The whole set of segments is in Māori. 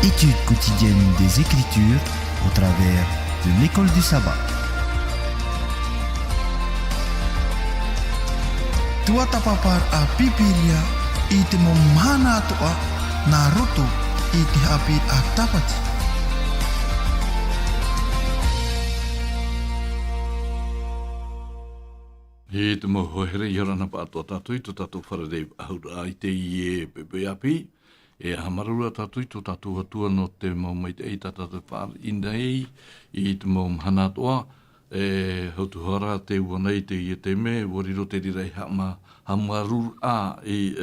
Étude quotidienne des Écritures au travers de l'école du sabbat. Tua tapapar a Haapiiraa i te momana atoa na roto i te Haapiiraa Sabati. He te mohohere i orana pa ato tatui, to tatou wharadei ahura i te i e pepe api. E hamarura tatui, to tatou atua no te maumait ei tatou whaar indai, i te maum hana atoa. E hautuhara te uanei te i e te me, wariro te direi hamarura i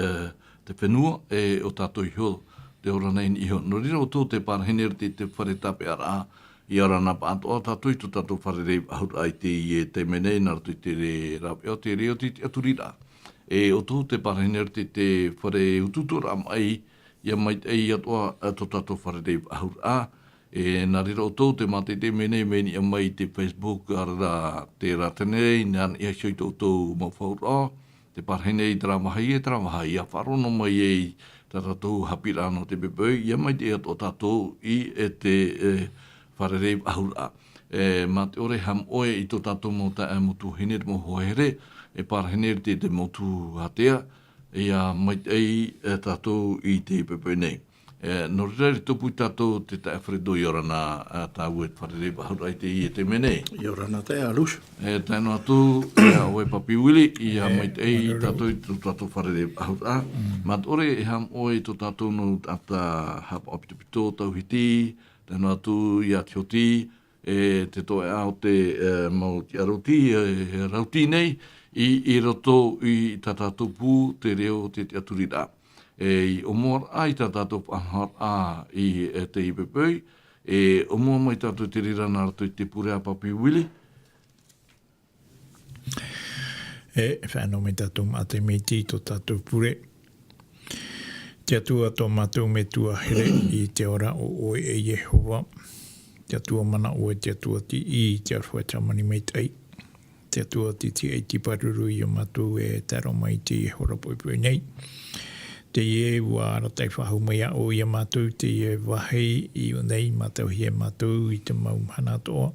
te whenua, e o tatou iho, te oranei ni iho. No rira o tō te parhenere te wharetape ara i orana pa atoa tatui, to tatou wharerei ahura i te i e te menei, nara tui te re rapeo, te reo te aturira. E o tō te parhenere te whare ututura mai, ia mai ei atoa to tatou wharerei ahura. E nā rira o tō te mate te menei meni a mai te Facebook ara te ratenei, nāna ia xoi tō mawhaura, te parhenei tramahai a wharono mai ei tatou Haapiiraa no te bebeu, ia mai te ato tatou i e te wharerei ahura. Mā te ore ham oe i tō tatou mo ta mutu hene te mo hoere, e parhenei te motu hatea, ia mai ei tatou i te bebeu nei. No rira tupu tatou te taewharedo i orana tāu e wharerei ahura i te i e te menei. I orana te alus. Tēnā atu, ia oe papi wili, ia mai ei tatou i tō tatou wharerei ahura. Mā te ore e ham oe i tō tatou no ata hapa opitopito tauhiti, tēnā atu i atioti, te toe au te mau ti arauti, rauti nei, i roto i tatatou pū te reo te aturira. E o moa ai tātou pahar a i te ipepei, o moa mai tātou te rira nā rato i te purea papi wili. Whanau me tātou mate me ti to tātou pure. Te atua tō mātou me tua here i te ora o oe e Yehova. Te atua mana oe te atua ti i te arwha tamani me tei. Te atua ti ti e ti paruru i o mātou e taro mai te Yehora poipoi nei. Te ie ua ratai whahu mai a o ia mātou, te ie wahei i unei mātou hie mātou i te maumhana toa.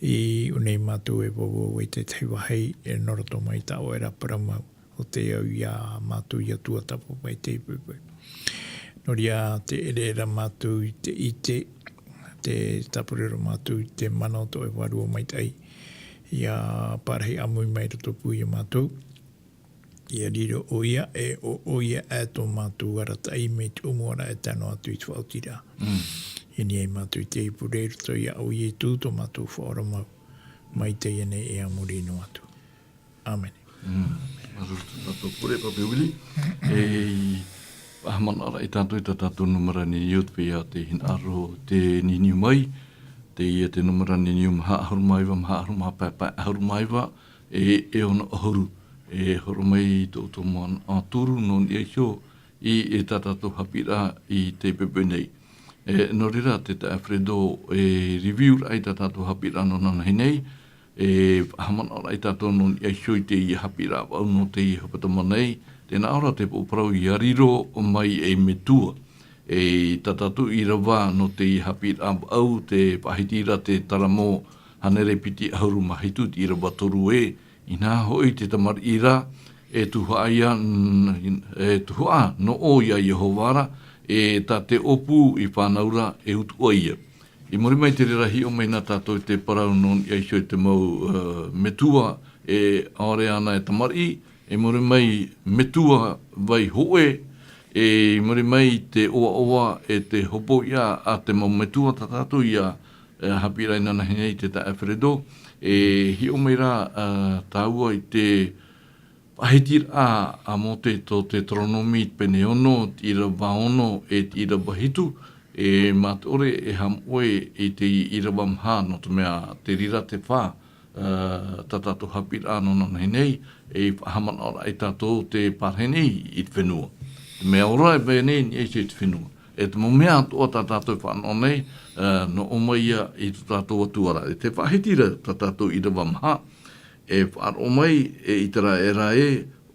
I unei mātou e wawo i te te wahei e noroto mai ta o e rapara mau o te au ia mātou i atua tapo mai te pupui. Noria te erera mātou i te ite, te tapurero mātou i te mana to e warua mai tai. Ia parahi amui mai rato pui a mātou. Ia riro o ia e o ia e tō mātou aratai me te umuara e tano atu i tuautira. I ni e mātou i te ipureru to ia o i e tū tō mātou whaora mau. Mai te ene e amuri no atu. Amen. Marutu tātou pure papi wili. Pahamanara i tātou numara ni youth pia te hinaro te niniu mai. Te ia te numara ni niu maha ahurumaiwa, maha ahurumaiwa, ahurumaiwa e ona ohuru. E horo mai tō moan a tūru non i eisho i tātou Haapiiraa i te pepe nei. No rira te taewharedo review ai tātou Haapiiraa no nanai nei. Hamana ora i tātou non i eisho i te i Haapiiraa au no te i hapatama nei. Tēnā ora te pōparau i ariro mai e metua. Tātou i rawa no te i Haapiiraa au te pahitira te taramo hanere piti auru mahitu i rawa toru I nā hoi te tamar ira e tuhua no o ia Yehovara tā te opu I whānaura e utu ia. I mori mai te rirahi o mai nā tātou te parau non i aisho te mau metua aore ana e tamari, e mori mai metua vai hoe, e mori mai te oa e te hopo ia a te mau metua tātou ia Haapiiraa I nana hinei te taewharedo, hi o meira tāua I te pahitira a mo te tronomi pene ono, tira waono e tira wahitu, mātore e ham oe I te ira wamha no te mea te rira te whā tātou Haapiiraa no nana hinei, e whahamana ora I tātou te parhenei I te whenua. Te mea ora e bēnei ni e te whenua. E te mo mea toa tātou whanau nei, no o mai ia I tātou atuara. E te whahitira tātou I rawa maha, e whaaro mai I tera era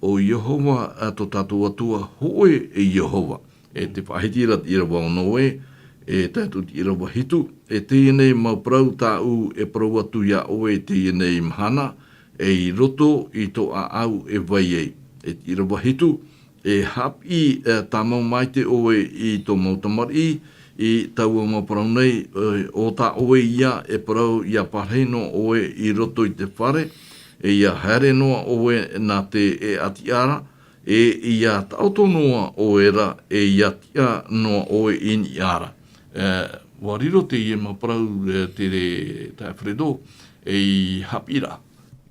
o Yehova a tō tātou atua hoe e Yehova. E te whahitira I rawa ono e tātou ti irawa hitu, e tēnei mau prau tāu e prau atu ia oe tēnei mhana, e I roto I tō a au e vai ei. E ti irawa hitu, e hapi tā mau mai te oe I tō mautamari, I taua mau prau nei, o tā oe ia e prau ia parheno oe I roto I te whare, e ia haere noa oe nā te e atiara, e ia tautonoa oe ra, e ia tia noa oe ini ara. Wariro te ie maprau te Fredo e Haapiiraa.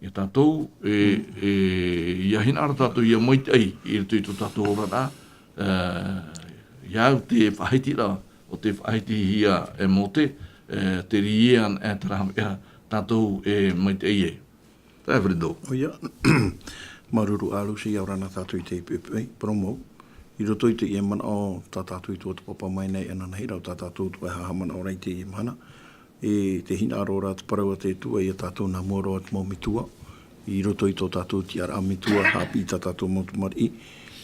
E tātou ia hina ara tātou ia moitai I tui tō tātou rara. Iau te whaiti ra o te whaiti hia e mote te riean e tramea tātou e moitai e. Tā Fredo. O ia, maruru alu si au rana tātou I te pepe, promo. I roto I te ie mana o tā tātou I tō te papa mai nei ana nei rau tā tātou tu e haha mana o rei te ie mana. E te hina aro rā te paraua te tua I a tātou nā moro at mō mitua. I roto I tō tātou ti ara mitua hapi tā tātou motumari.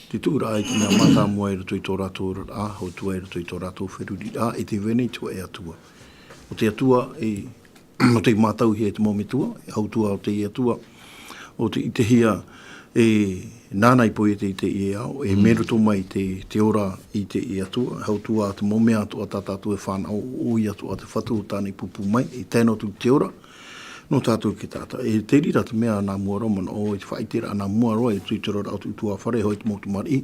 Te tūra ai ki ngā mata mua I roto I tō rātou rā ho tua I roto I tō rātou wheruri rā e te vene tua e atua. O te atua o te mātau hi e te mō mitua, e hau tua o te I atua. O te I te hia nānai po I te I au, e meruto mai te ora I te I atua, hau tua te mome atua tā tātou e whānau o I atua te whatu o tānei pupu mai, e tēnā tu te ora, no tātou ki tātou. E te rira te mea nā mua roman o e te whaitera nā mua roa e tui te rora atu tua whare hoi te motu mari.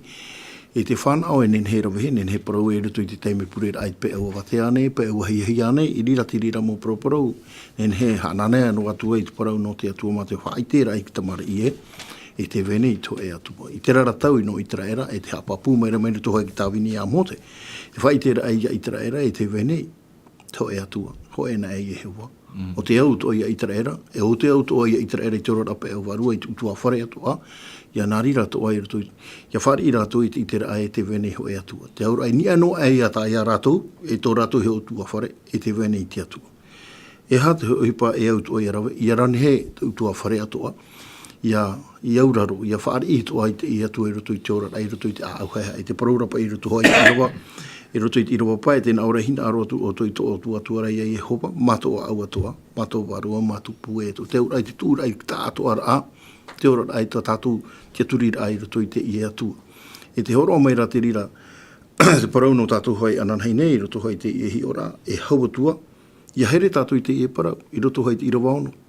E te whānau e nen he rawehe, nen he parau e rutu I te teime purera ai pe au wate ane, pe au hi ane, I rira te rira mō parau, nen he hanane anu atua I te parau no te atua ma te whaitera I ki tamara I e te vene I tō e atua. I te raratau I no I traera, e te hapapu mai ramene tō hoi ki tāwini a mote. Te whaitera ai I traera, e te vene tō e atua. Ho e na e I hewa. O te au tō I traera, e o te au tō I traera I te rora pe au varua I tutua whare atua, ia nā rira tō ai rato, ia whare I rato I te ra e te vene ho e atua. Te aura ai ni anō ai a tā ia rato, e tō rato he o tua whare, e te vene I te atua. E hate hipa e au tō I rawe, ia rani he tua whare atua, ia auraro, ia whaare I tō ai te I atua I roto I te ora, ai roto I te auheha, I te paraurapa I roto hoi I rawa, I roto I te irawa pai, tēnā ora hina aro atu o tō I tō o tua tua rai ai e hopa, matoa au atua, matoa warua, matu pue atua, te ora I te tūra I tā atua ara a, te ora ai tā tātou, te turira ai roto I te I atua. E te horo mai ra te rira, te parau no tātou hoi ananhei nei, I roto hoi te I hi ora, e hau atua, ia here tātou I te I parau, I roto hoi te irawa ono.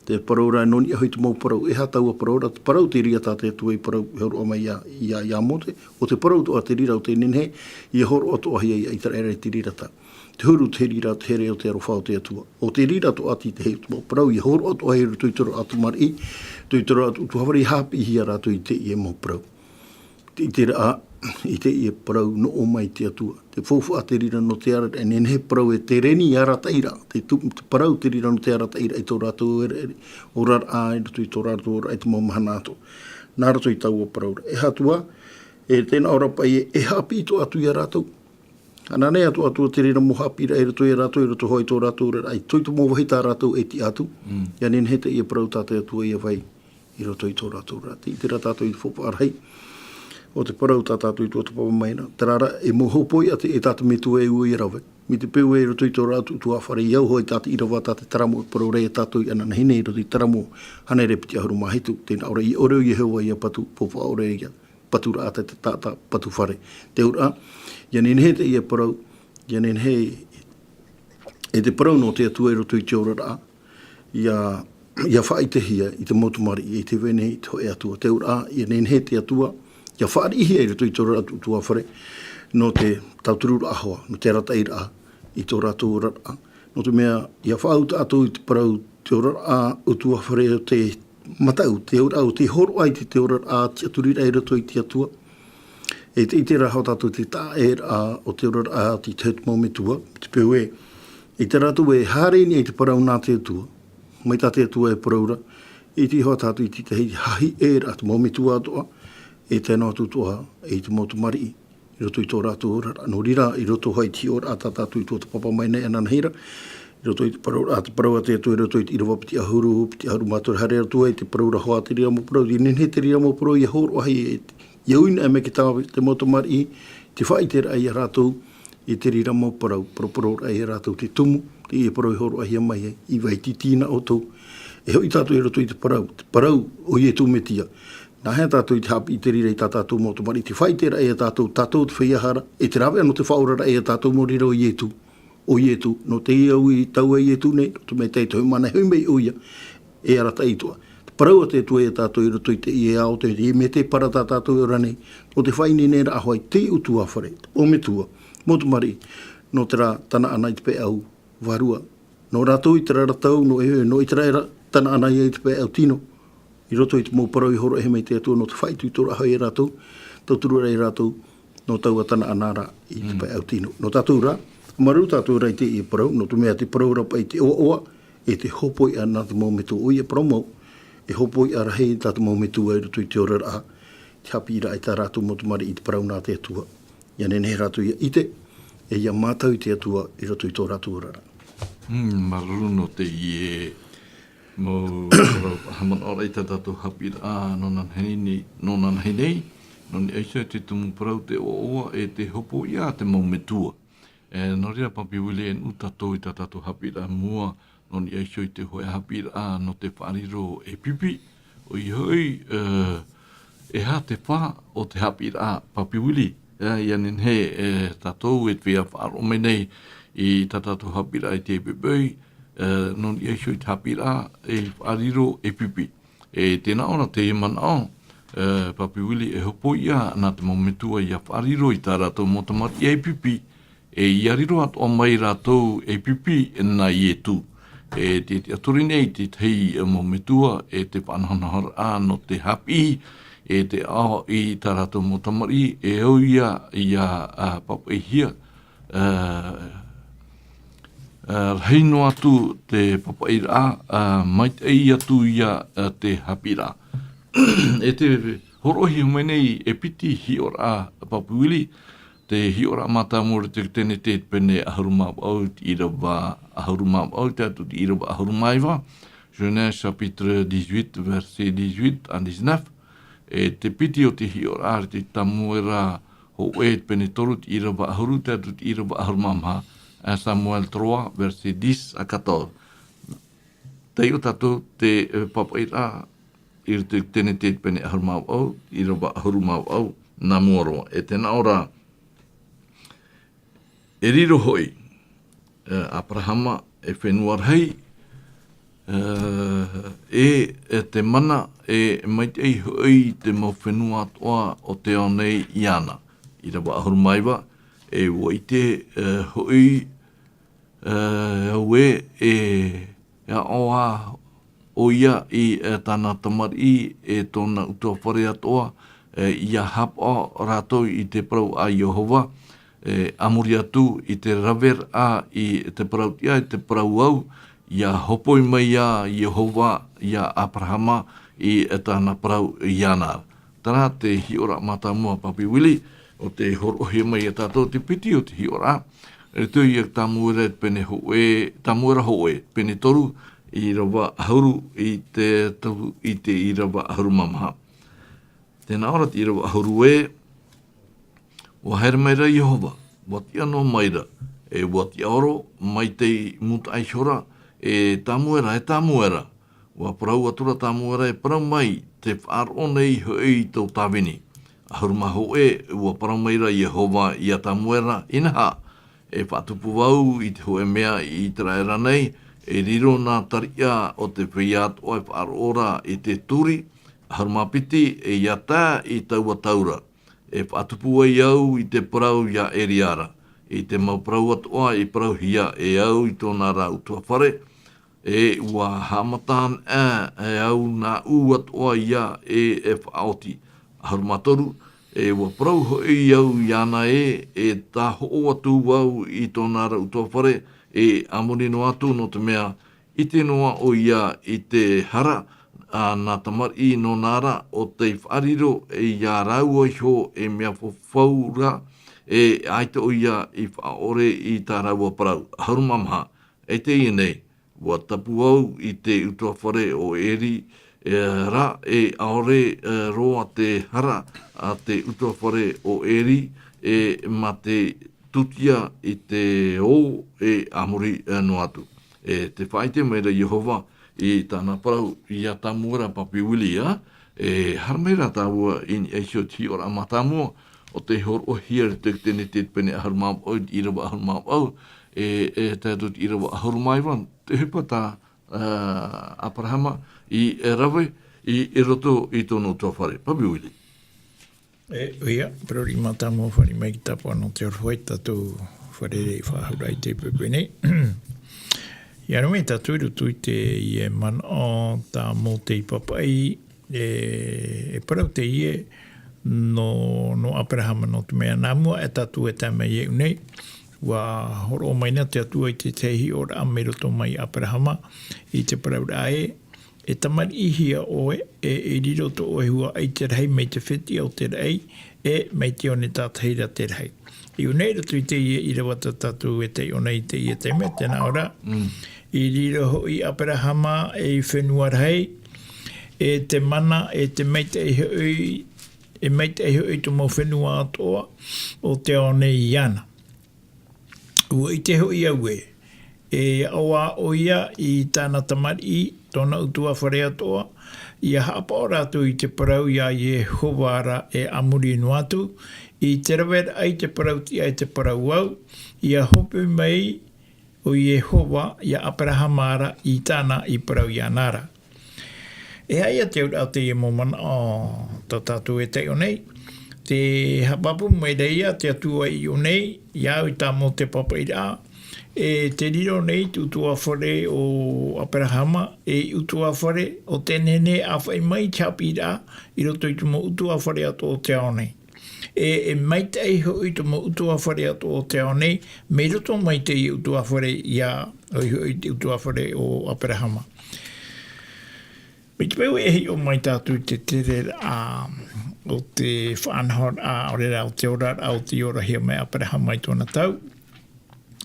Te parau rai noni, hoi te mau parau, e hatau a parau, te parau te ria tā te atua I parau, e horo mai ia mote, o te parau toa te rira o te nenhe, I horo ato ahi ai tara ere te rira tā. Te huru te rira te here o te arowhao te atua. O te rira to ati te hei tu parau, I horo ato ahi tui toro atu mari, tui toro atu tuhavari hapi hi ara tui te I e mau parau. I te raa, I te I e parau no o mai te atua. Te fofu a te rira no te ara, e nenhe parau e te reni ara taira. Te parau te rira no te ara taira I tō rātou o rar a e tui tō rātou ora e te mau mahana ato. Nā rato I tau o parau. E hatua, e tēnā ora pai e hapi to atu I a rātou. Ana nei atu te rira mo Haapiiraa e rato I a rātou, e rato hoi tō rātou ora. Ai tui to mo wahi tā rātou e ti atu. Ia nenhe te I e parau tātou atua I a vai I rato I tō rātou ora. Te tira tātou I fopa arhei. O te parau tātou I tō te papa maina. Te rara e mo hopoi ate e tātou me tu e ui rawe. Mi te peu e roto I tō rātou tua whare I au hoi tātou I rawa tātou taramo parau rei tātou I anana hine I roto I taramo hane repiti ahuru mahitu. Tēnā ora I oreo I hewa I a patu popa ore ia patu rā te tātā patu whare. Te ura, ia nenhe te I a parau, ia nenhe e te parau no te atua I roto I te ora rā. Ia whaitehia I te motumari I te vene I te hoe atua. Te ura, ia nenhe te atua, ia whaarihia I roto I tō rātou tua whare, no te tauturura ahoa, no te rataira I tō rātou rata. No te mea, ia whaauta atu I te parau te ora o tua whare o te matau, te ora o te horo ai te ora te aturira I roto I te atua. E te itera hao tātou te tā o te ora te tēt mō me tua, te peu e te rātou e hāreni I te parau nā te atua, mai tā te atua e paraura, e te hoa tātou I te hei hahi te mō me tua atoa, e tēnā tutoha e te motumari I roto I tō rātou ora. No rira I roto hoi ti ora ata tātou I tō te papa mai nei ananahira. I roto I te parau a te atua I roto I te irawa piti ahuru mātua hare atua I te parau hoa te ria mo parau. I nenhe te ria mo parau I horo ahi e te iauina e me ki tāwe te motumari te whaitera ai a rātou I te rira mau parau, parau ai rātou te tumu, te i parau i horo ahia mai i vai titina o tau. E hoi tātou i roto i te parau o i e tū me tia. Nā hea tātou i te hapi i te rira i tā tātou mō te mari, te whai tera e tātou te whaiahara, e te rawe anō te whaurara e tātou mō rira o i e tū. O i e tū, no te iau i tau i e tū nei, no te mei tei tau mana hui mei o ia, e ara tai toa. Te parau a te tua e tātou i roto i te i e ao te i me te para tā tātou i ora nei, o te whai ni nera ahoai te utua whare, o me tua, mō te mari, no te rā tana ana i te pe au, varua, no rātou i te rara tau, no i te rara tana ana i te pe au tino, i roto i te mō parau i horo e he mei te atua, no te whai tui tora ahoi e rātou, tau turu rei rātou, no tau a tana anara i te pe au tino. No tātou rā, maru tātou rei te i parau, no tu mea te parau rapa i te oa, e te hopoi a nā te mō me tū, o i e parau mau, e hopoi a rahei tā te mō me tū, e roto i te ora rā, te Haapiiraa i tā rātou mō te mari i te parau nā te atua. Ia ne rātou ia ite, e ia mātau i te atua i roto i tō rātou rara. Maru no te ie, mō haman ora i tā tātou Haapiiraa, nonan hei nei, noni eisa te tumu parau te oa e te hopo ia te mō me tua. No rea papi wile en utatou i tā tātou Haapiiraa mua, noni eisa i te hoe Haapiiraa no te whariro e pipi, o i hoi e ha te wha o te Haapiiraa papi wili. Ia nen he tātou e te whaaro me nei i tā tātou Haapiiraa i te pepei, noni eisa i te Haapiiraa e whariro e pipi. E tēnā ora te manao, papi wili e hopo ia nā te momentua i a whariro i tā rātou motamati e pipi, e iariro atu o mai rātou e pipi e nā i e tū. E te aturi nei te tei momentua e te whanahara no te hapi, e te ao i tā rātou motamari, e au ia i a papa e hia, reino atu te papa e rā, mai te ei atu ia te Haapiiraa. E te horohi mai nei e piti hi ora papu wili, te hi ora mata mōre te tene te pene ahurumau au ti irawa ahurumau au te atu ti irawa ahurumaiwa, Jeudi chapitre 18 verset 18 à 19, e te piti o te hi ora te tamuera ho e pene toru ti irawa ahuru te atu ti irawa ahurumamha, Samuel 3 verset 10 à 14. Te o tatu te papaira i te tene te pene ahurumau au, i rawa ahurumau au, nā mōroa. E tēnā ora, e riro hoi, Abrahama e whenua rei, e te mana, e maitei hoi te mau whenua atoa o te ao nei i ana. I rawa ahurumaiwa, e ua i te hoi, aue, e oa, o ia i tāna tamari e tōna utua whare atoa, i a hapa rātou i te parau a Jehova, amuri atu i te raver a i te parau tia, i te parau au, i a hopoi mai a Jehova, i a Abrahama, i tāna parau i ana. Tara te hiora matamua papi wili, o te horohi mai e tātou te piti o te hiora, e tui e tamuera pene hoe, tamuera hoe, pene toru, i rawa ahuru i te tahu i te i rawa ahuru mamaha. Tēnā ora te i rawa ahuru e, wa haere mai ra Jehova, wa ti anō mai ra, e wa ti aoro mai te muta aishora, e tamuera, wa parau atura tamuera e parau mai, te whaaro nei hoi tau tāwini. Ahuru maho e, wa parau mai ra Jehova i a tamuera inaha, e whatupu wau i te hoe mea i te raera nei, e riro nā taria o te whiat o e whaarora i te turi, harumapiti e iata i taua taura. E whaatupu ai au i te parau ia eriara. I te mau parau atoa i parau hia e au i tōna rā utua whare. E ua hamataan e au nā u atoa ia e whaoti. Harumatoru e ua parau hoi au i ana e tā ho atu wau i tōna rā utua whare. E amorino atu no te mea i te noa o ia i te hara a nā tamari no nāra o te whariro e ia rau ai ho e mea whaura e aita o ia i whaore i tā raua parau. Harumamha, e te ienei, wa tapu au i te utua whare o eri ra e aore roa te hara a te utua whare o eri e ma te tutia i te o e amuri no atu. E te whaite mai ra Yehova i tāna parau i a tamura papi wili e harmeira tāua in eisio ti ora matamua o te hor o hia te tene te pene aharmam o i rawa aharmam au e tātut i rawa aharmaiwan te hipa tā Abrahama i rawe i roto i tono tō whare. Papi wili. Ia, prori matamua whare mai ki tapo anō te orwhai tatu whare rei whahurai te pepene. Ia rome tatu rutu i te ie man o tā mō te ipapai e parau te ie no Abrahama no te mea nāmua e tatu e tā mai e unei. Wa horo maina te atua i te tehi o ra amero to mai Abrahama i te parau rae. E tamari ihia oe e riro to oe hua ai te rei mei te whiti au te rei e mei te one tāteira te rei. I unei ratu i te ie i rawa tatu e te one i te ie te me tēnā ora. I riro ho i Abrahama e i whenua rei e te mana e te mei te ihoi e mei te ihoi to mau whenua atoa o te one i ana. Ua i te hoi au e awa o ia i tāna tamari i tōna utua whare atoa, i a hapa o rātou i te parau ia Yehova e amuri no atu, i te rawera ai te parau ti ai te parau au, i a hopu mai o Yehova i a Abrahama ara i tāna i parau i anara. E ai a te ura te i momana o tātou e te o nei, te hapapu mai reia te atua i o nei, i au i tā mō te papa i rā, e te riro nei te utua whare o Abrahama e utua whare o te nene a whai mai chapi rā i roto i tumo utua whare ato o te aone. E mai te iho i tumo utua whare ato o te aone, me roto mai te i utua whare i te utua whare o Abrahama. Me te pēu e hi o mai tātou te tere o te whanhor o rera o te ora o te ora hia mai Abrahama i tōna tau.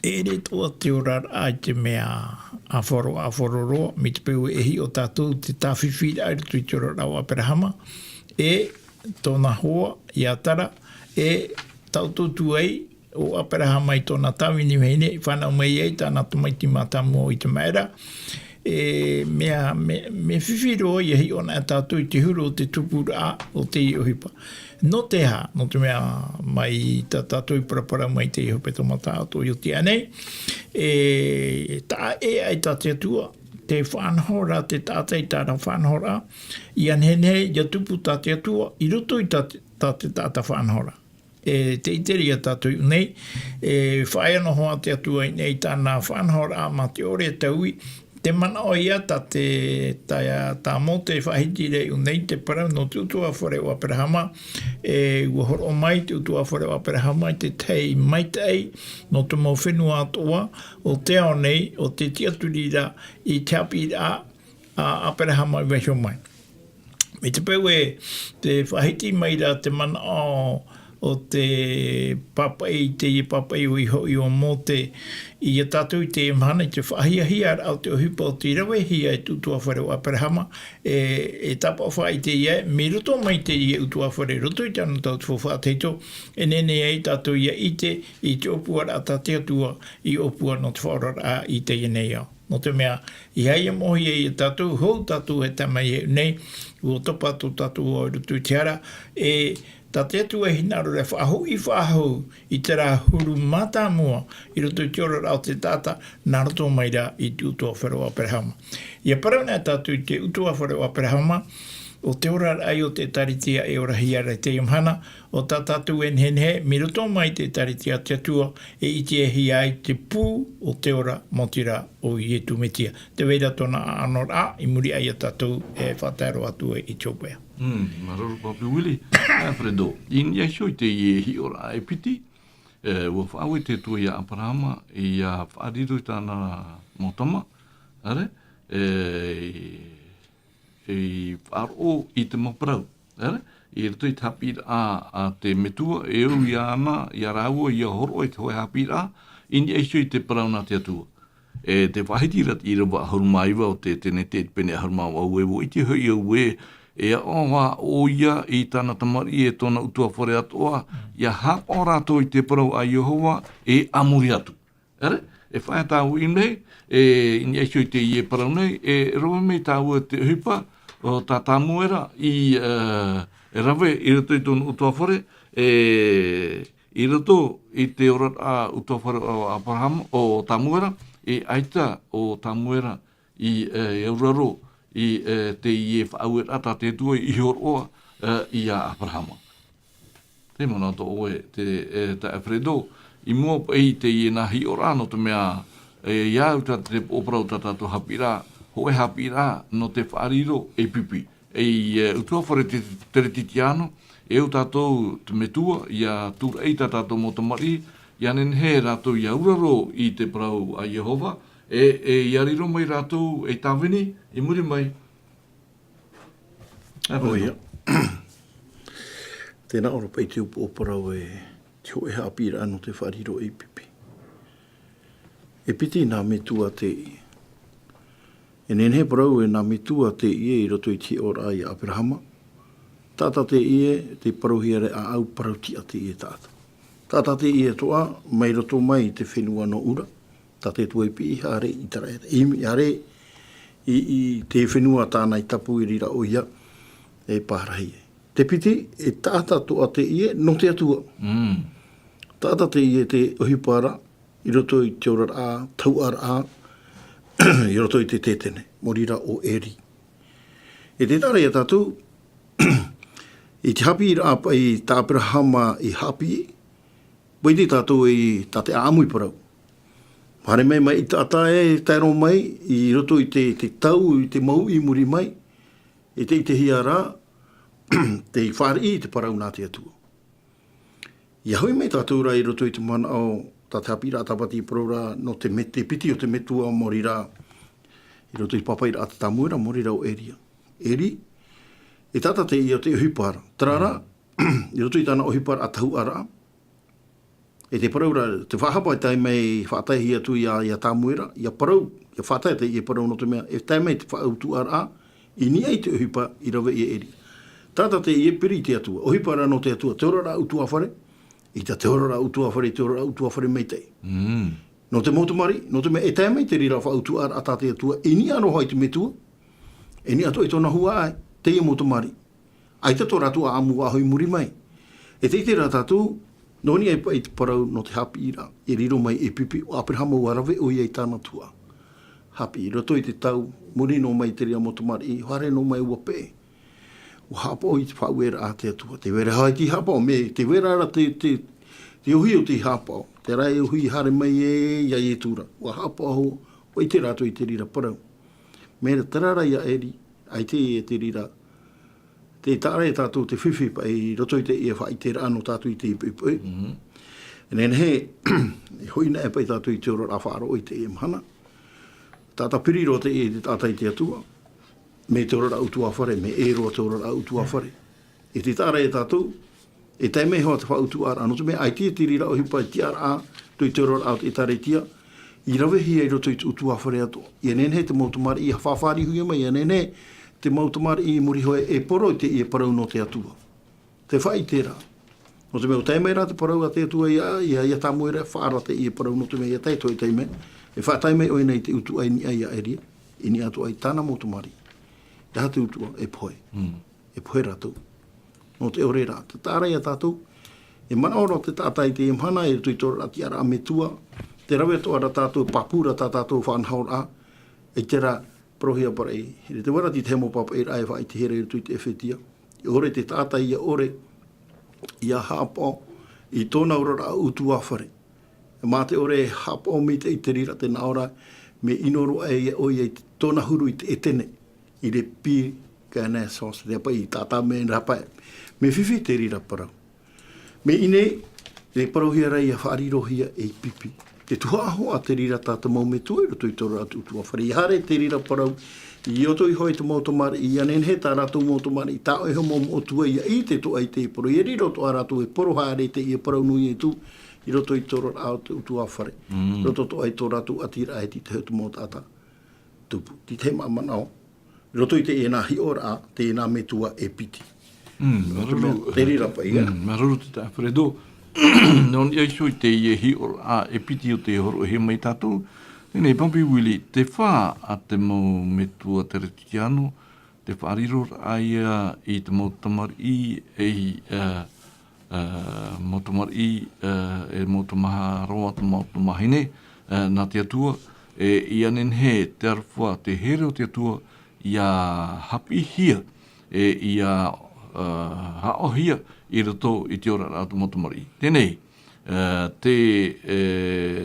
E re toa te ora ai te mea a whoro roa, me te pēu e hi o tātou te tāwhiwhira ai tu i te ora o Abrahama, e tōna hoa i atara, e tautotu ai o Abrahama i tōna tau ini mehine, i whanau mai ei tāna tumaiti mātamu i te maera, me whiwhiro i hi ona e tātou i te huru o te tupura o te i ohipa. No te ha, no te mea mai tātou i parapara mai te iho peto mata ato i o te anei. Tā e ai tā te atua, te whanhora, te tātai tāna whanhora, i anhene i atupu tā te atua, i roto i tā te tāta whanhora. Te iteri a tātou i nei, whaia no hoa te atua i nei tāna whanhora ma te ore taui, te mana o ia tā mō te whahiti rei o nei te parau no te utua whare o Abrahama, ua horo mai te utua whare o Abrahama i te tei mai tei no te mau whenua atoa o te ao nei o te tiaturira i te a Abrahama i weho mai. Me te pēu te whahiti mai ra te mana o te papai, te papai o iho i o mō te i a tātou i te imhana i te whahiahia au te ohipa o te rawe hia e tutua whare o Abrahama e tapa whai te ia me roto mai te ia utua whare roto i tāna tau te whawhateito e nene ei tātou ia i te opua a tātea tua i opua no te whaorara i te ienei au. No te mea, i haia mohi e tātou, hou tātou e tamai e nei, ua topa tō tātou o rutu tiara, tā te atu e hinaro re whahou i te rā huru mata mua i roto i te ora rao te tata nā roto mai rā i te utua whare o Abrahama. Ia parau nā tātou i te utua whare o Abrahama o te ora ai o te taritia e ora hiara te imhana o tā tātou e nhenhe mi roto mai te taritia te atua e i te ehi ai te pū o te ora motira o i e tumetia. Te weira tōna anor a i muri ai a tātou e whataero atu e i tōpea. Maroro papi wili. Fredo, in yesho te hi ora e piti, ua whawe te tua i a Abrahama i a whaariru i tāna motama, are, i whaaro i te maparau, are, i rato i te Haapiiraa a te metua, e au i ana, i a rāua, i a horo i te hoi Haapiiraa, in yesho i te parau nā te atua. Te whahiti rat i rawa harumaiwa o te tene te pene harumaiwa au e wo i te hui au e e oa o ia i tana tamari e tona utua whare atoa, ia hapa o rātou i te parau a Yehova e amuri atu. Ere? E whae tāu i nei, e ini eisio i te ie parau nei, e roa mei tāu te hipa o tā tāmuera i e rawe i rato i tona utua whare, i rato i te ora a utua whare o Abraham o tāmuera, e aita o tāmuera i Euraro, i te ie whaauer ata te tua i horoa i a Abrahama. Te mana to oe te Alfredo, i mua pei te ie nahi o rāno te mea iau te oprau tatato Haapiiraa, ho e Haapiiraa no te whaariro e pipi. Utua whare te teretitiano, e u tātou te metua, ia tūra ei tatato mo tamari, ia nenhe rātou ia uraro i te parau a Yehova, iariro mai rātou e tāwini, i muri mai. Oia. Tēnā ora pei te upo oparau te ho e Haapiiraa no te whariro e pipi. E piti nā metua te i. E nenhe parau e nā metua te i i roto i te ora i Abrahama. Tata te i te parohiare a au parautia te i tata. Tata te i toa, mai roto mai te whenua no ura. Tate tua i pi hare i tara imi hare i te whenua tāna i tapu i rira o ia e pārahi. Te piti e tata toa te i no te atua. Tata te i te ohipara i roto i te ora a, tau ara a, i roto i te tetene, morira o eri. E te tara i tatu, i te Haapiiraa i tā Abrahama i Haapi, wai te tātou i tate āmui parau. Hare mai mai i tāta e tēro mai, i roto i te tau, i te mau i muri mai, i te hiara, te whāri i te parau nā te atua. Ia hui mai tātou rai i roto i te mana o tāte Haapiiraa Sabati i parora no te piti o te metua morira, i roto i papai ra ata tamuera morira o eria. Eri, e tata te i o te ohipara. Tarara, i roto i tāna ohipara a tahu ara. E te paraura, te whahapa e tai mei whātai hi atu i a tāmuera, i a parau, i a whātai te i a parau no te mea, e tai mei te whaautu ara, i ni ai te ohipa i rawe i eri. Tata te i e piri te atua, ohipara no te atua, te orara utua whare, i te orara utua whare, te orara utua whare mei tei. No te motumari, no te mea, e tai mei te rira whaautu ara ata te atua, e ni aro hai te metua, e ni ato i tōna hua ai, te i motumari. Ai te tō ratua amu a hoi muri mai. E te rā tātou, noni ai pai te parau no te Haapiiraa, e riro mai e pipi o Abrahama o arawe o iei tāna tua. Haapiiraa toi te tau, muri no mai te ria motumari, i hare no mai ua pē. O hapa o i te whauera a te atua. Te wera hai ti hapa o me, te wera ara te uhi o te hapa o. Te rai uhi hare mai ia e tura. O hapa o, o i te rato i te rira parau. Mera tarara ia eri, ai te rira. Te tāra e tātou te whiwhi pa i roto i te ia wha i te rāno tātou i te ipui. E nene he, e hoina e pai tātou i te ora a whaaro o i te e mhana. Tāta piri ro te e te tātai te atua. Me te ora utua whare, me e roa te ora utua whare. E te tāra e tātou, e tai mei hoa te wha utua ara. Ano te mea ai tia tiri rao hipa i tiara a, tui te ora au te tare tia. I rawe hi e roto i te utua whare ato. I nene he te mautumari i hawhawhari hui mai, i nene te mautamari i muri hoe e poro i te i e parau no te atua. Te whai tērā. No te mea o taimei rā te parau a te atua ia tā moera, whaara te i e parau no te mea ia teito i taimei. E wha taimei oi nei te utu ai ni ai a eria, i ni atu ai tāna mautamari. E ha te utua e poe. E poe rātou. No te ore rā. Te tāra ia tātou. E mana ora te tātai te imhana e tui tōra ati ara a metua. Te rawe to ara tātou papura tā tātou whanhaur a. E te rā prohia parei. He te wara ti te hemo papa e rai wha i te here tui te ewhetia. I ore te tātai ia ore ia hapa i tōna ora rā utua whare. E mā te ore hapa mi te i te rira te naora me inoru e oi e tōna huru i te etene i re pi ka naissance te apa i tātā me rapa me whiwhi te rira parau. Me ine te parohia rei a whaarirohia e pipi. Te tuhahoa te rira tāta mau me tui roto i tōra atu utua whare. I hare te rira parau i oto i hoi te mautomari i anen he tā rātou mautomari i tā oe homo o tua ia i te toa i te poro. I riro to a rātou e poro haere te i e parau nui e tu i roto i tōra atu utua whare. Roto to ai tō rātou atira e ti te hautu mō tāta tupu. Ti te mamanao. roto i te e nā hi ora te nā metua e piti. Maruru. Te rira pa ia. Maruru te tāwharedo. Non ia iso i te ie hi ora e piti o te horo he mai tātou. Tēnei pampi wili, te whā a te mau metua te retiano, te whaariro aia i te mau tamari mau tamari e mau tamaha roa te mau tamahine, nā te atua, i anen he te arwha te here o te atua, ia hapi hia, ia haohia i rato i te ora rātu mau tamari. Tēnei, te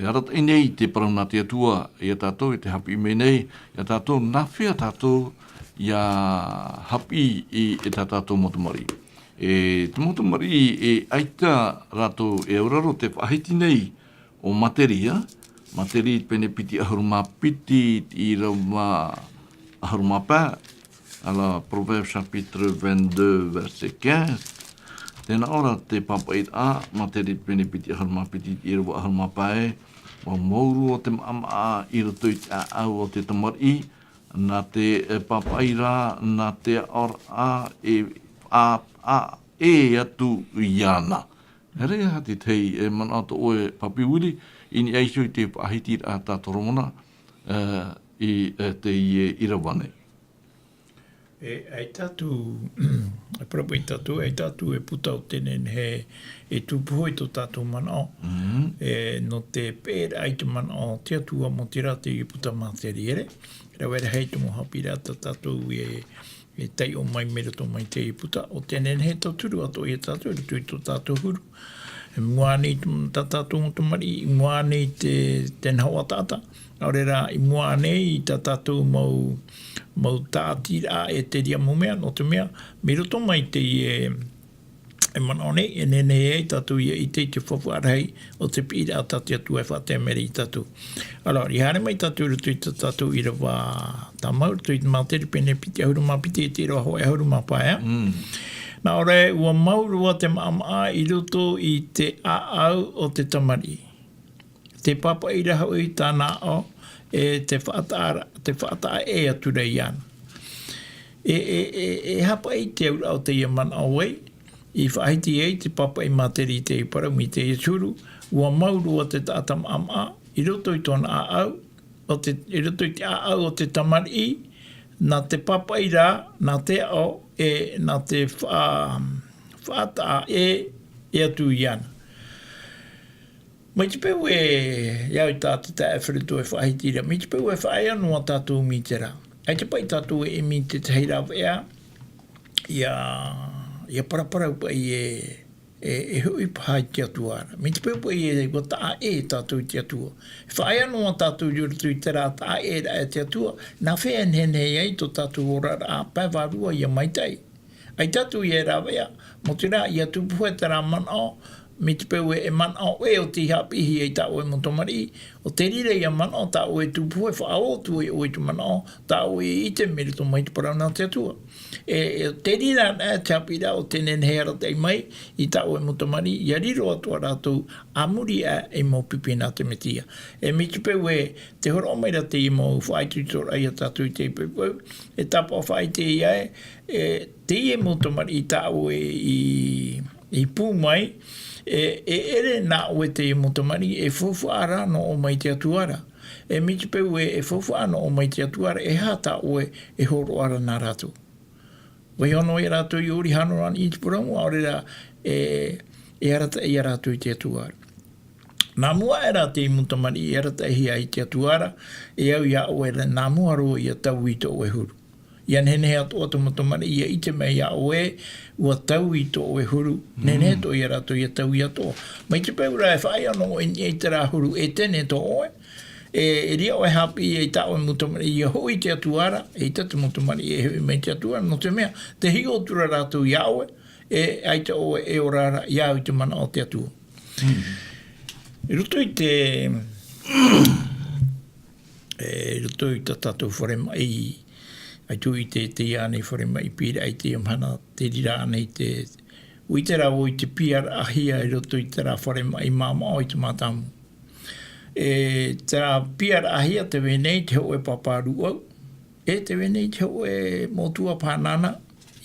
arat nei te parauna te atua i a tātou, i te hapi me nei, i a tātou nawhia tātou, ia hapi i e tātou motumari. Te motumari e aita rātou e auraro te whahiti nei o materia, materi pene piti ahuruma piti i rauma ahuruma pā, ala Proverbes chapitre 22 verset 15, tēnā ora te papait a, materi pene piti ahuruma piti i rauma ahuruma pā e, wa mauru o te maama i rato i te au o te tamari, nā te papaira, nā te ora e atu i ana. Here hati tei e manata oe papiwiri, ini aiso i te pahiti a tātoromona i te irawane. Ai tātu, prapu i tātu, ai tātu e puta o tenen he e tūpuho i tō tātu manao. No te pēra ai te manao, te atua mo te rate i puta māteri ere. Rawere hei tumo Haapiiraa tātu e tei o mai mera tō mai te i puta. O tenen he tauturu ato i tātu, e tui tō tātu huru. Mua nei tā tātu o tamari, mua nei ten hawa tāta. Aurera, i mua nei i tā tātu mau tātira e te ria mumea, no te mea, mera tō mai te e manone, e nene e tātu i te whawharei o te pira a tātu atu e whate meri i tātu. Alors, i hare mai tātu rutu i tātu i rawa tā mau, rutu i te māteri pene piti ahuruma piti e te roa hoa ahuruma paea. Nā ore, ua maurua te maama i rutu i te aau o te tamari. Te papa i raha ui tāna o e te whaataa e atu rei ana. E hapa i te au te iaman awai, i whaiti e te papa i materi te i parau mi te iaturu, ua maurua te tātam ama, i roto i tōna aau, i roto i te aau o te tamari, nā te papa i rā, nā te ao, nā te whaataa e atu i ana. Mai te peu e iau tātu te awhiritu e whahitira, mai te peu e whae anua tātu mi te rā. Ai te pai tātu e mi te teira wea, ia paraparau pa i e hui pahai te atuara. Mi te peu pa i e wata e tātu te atua. Whae anua tātu yuritu i te rā tā e te atua, nā whea nene ei to tātu ora rā pāwarua i a maitai. Ai tātu i e rā wea, mo te rā i atu puhe te rā manao, mi te peu e manao e o te hapihi e tāu e motomari, o te rire i a manao tāu e tūpuhe whaaotu e o e tu manao, tāu e i te merito mai te parauna te atua. Te rira nā te Haapiiraa o tenen heara te mai i tāu e motomari, i a riro atua rātou amuri e mo pipina te metia. Mi te peu e te horo meira te i mo whaitu tora i a tātou i te peu, e tapa whaite i ai, te i e motomari i tāu e i pū mai, ere nā oe te i motomari e whawhaara no o mai te atuara. Mi te peu e whawhaara no o mai te atuara e hata oe e horo ara nā rātou. Wai hono e rātou i ori hanoran i te puramu, aurera e arata i a rātou i te atuara. Nā mua e rā te i motomari e arata e hia i te atuara, e au ia oe nā mua roa i a tau i to oe huru. Ia nene ato ato motomari ia i te mea ia oe ua tau i to oe huru. Nene to i a rato ia tau i ato. Mai te peura e whae ano e te rā huru e tene to oe. E ria oe hapi e ta oe motomari ia hoi te atuara, e tata motomari e hui mai te atuara, no te mea, te hi o tura rato ia oe, e aita oe e orara ia i te mana o te atua. E ruto i te... ruto i te tatou wharema ai tu i te ane wharema i pira i te amhana te rira ane i te ui te rau i te piara ahia i roto i te rā wharema i māma o i te mātamu. Te rā piara ahia te wenei te hoe paparu au, E te wene te ho e motua pānana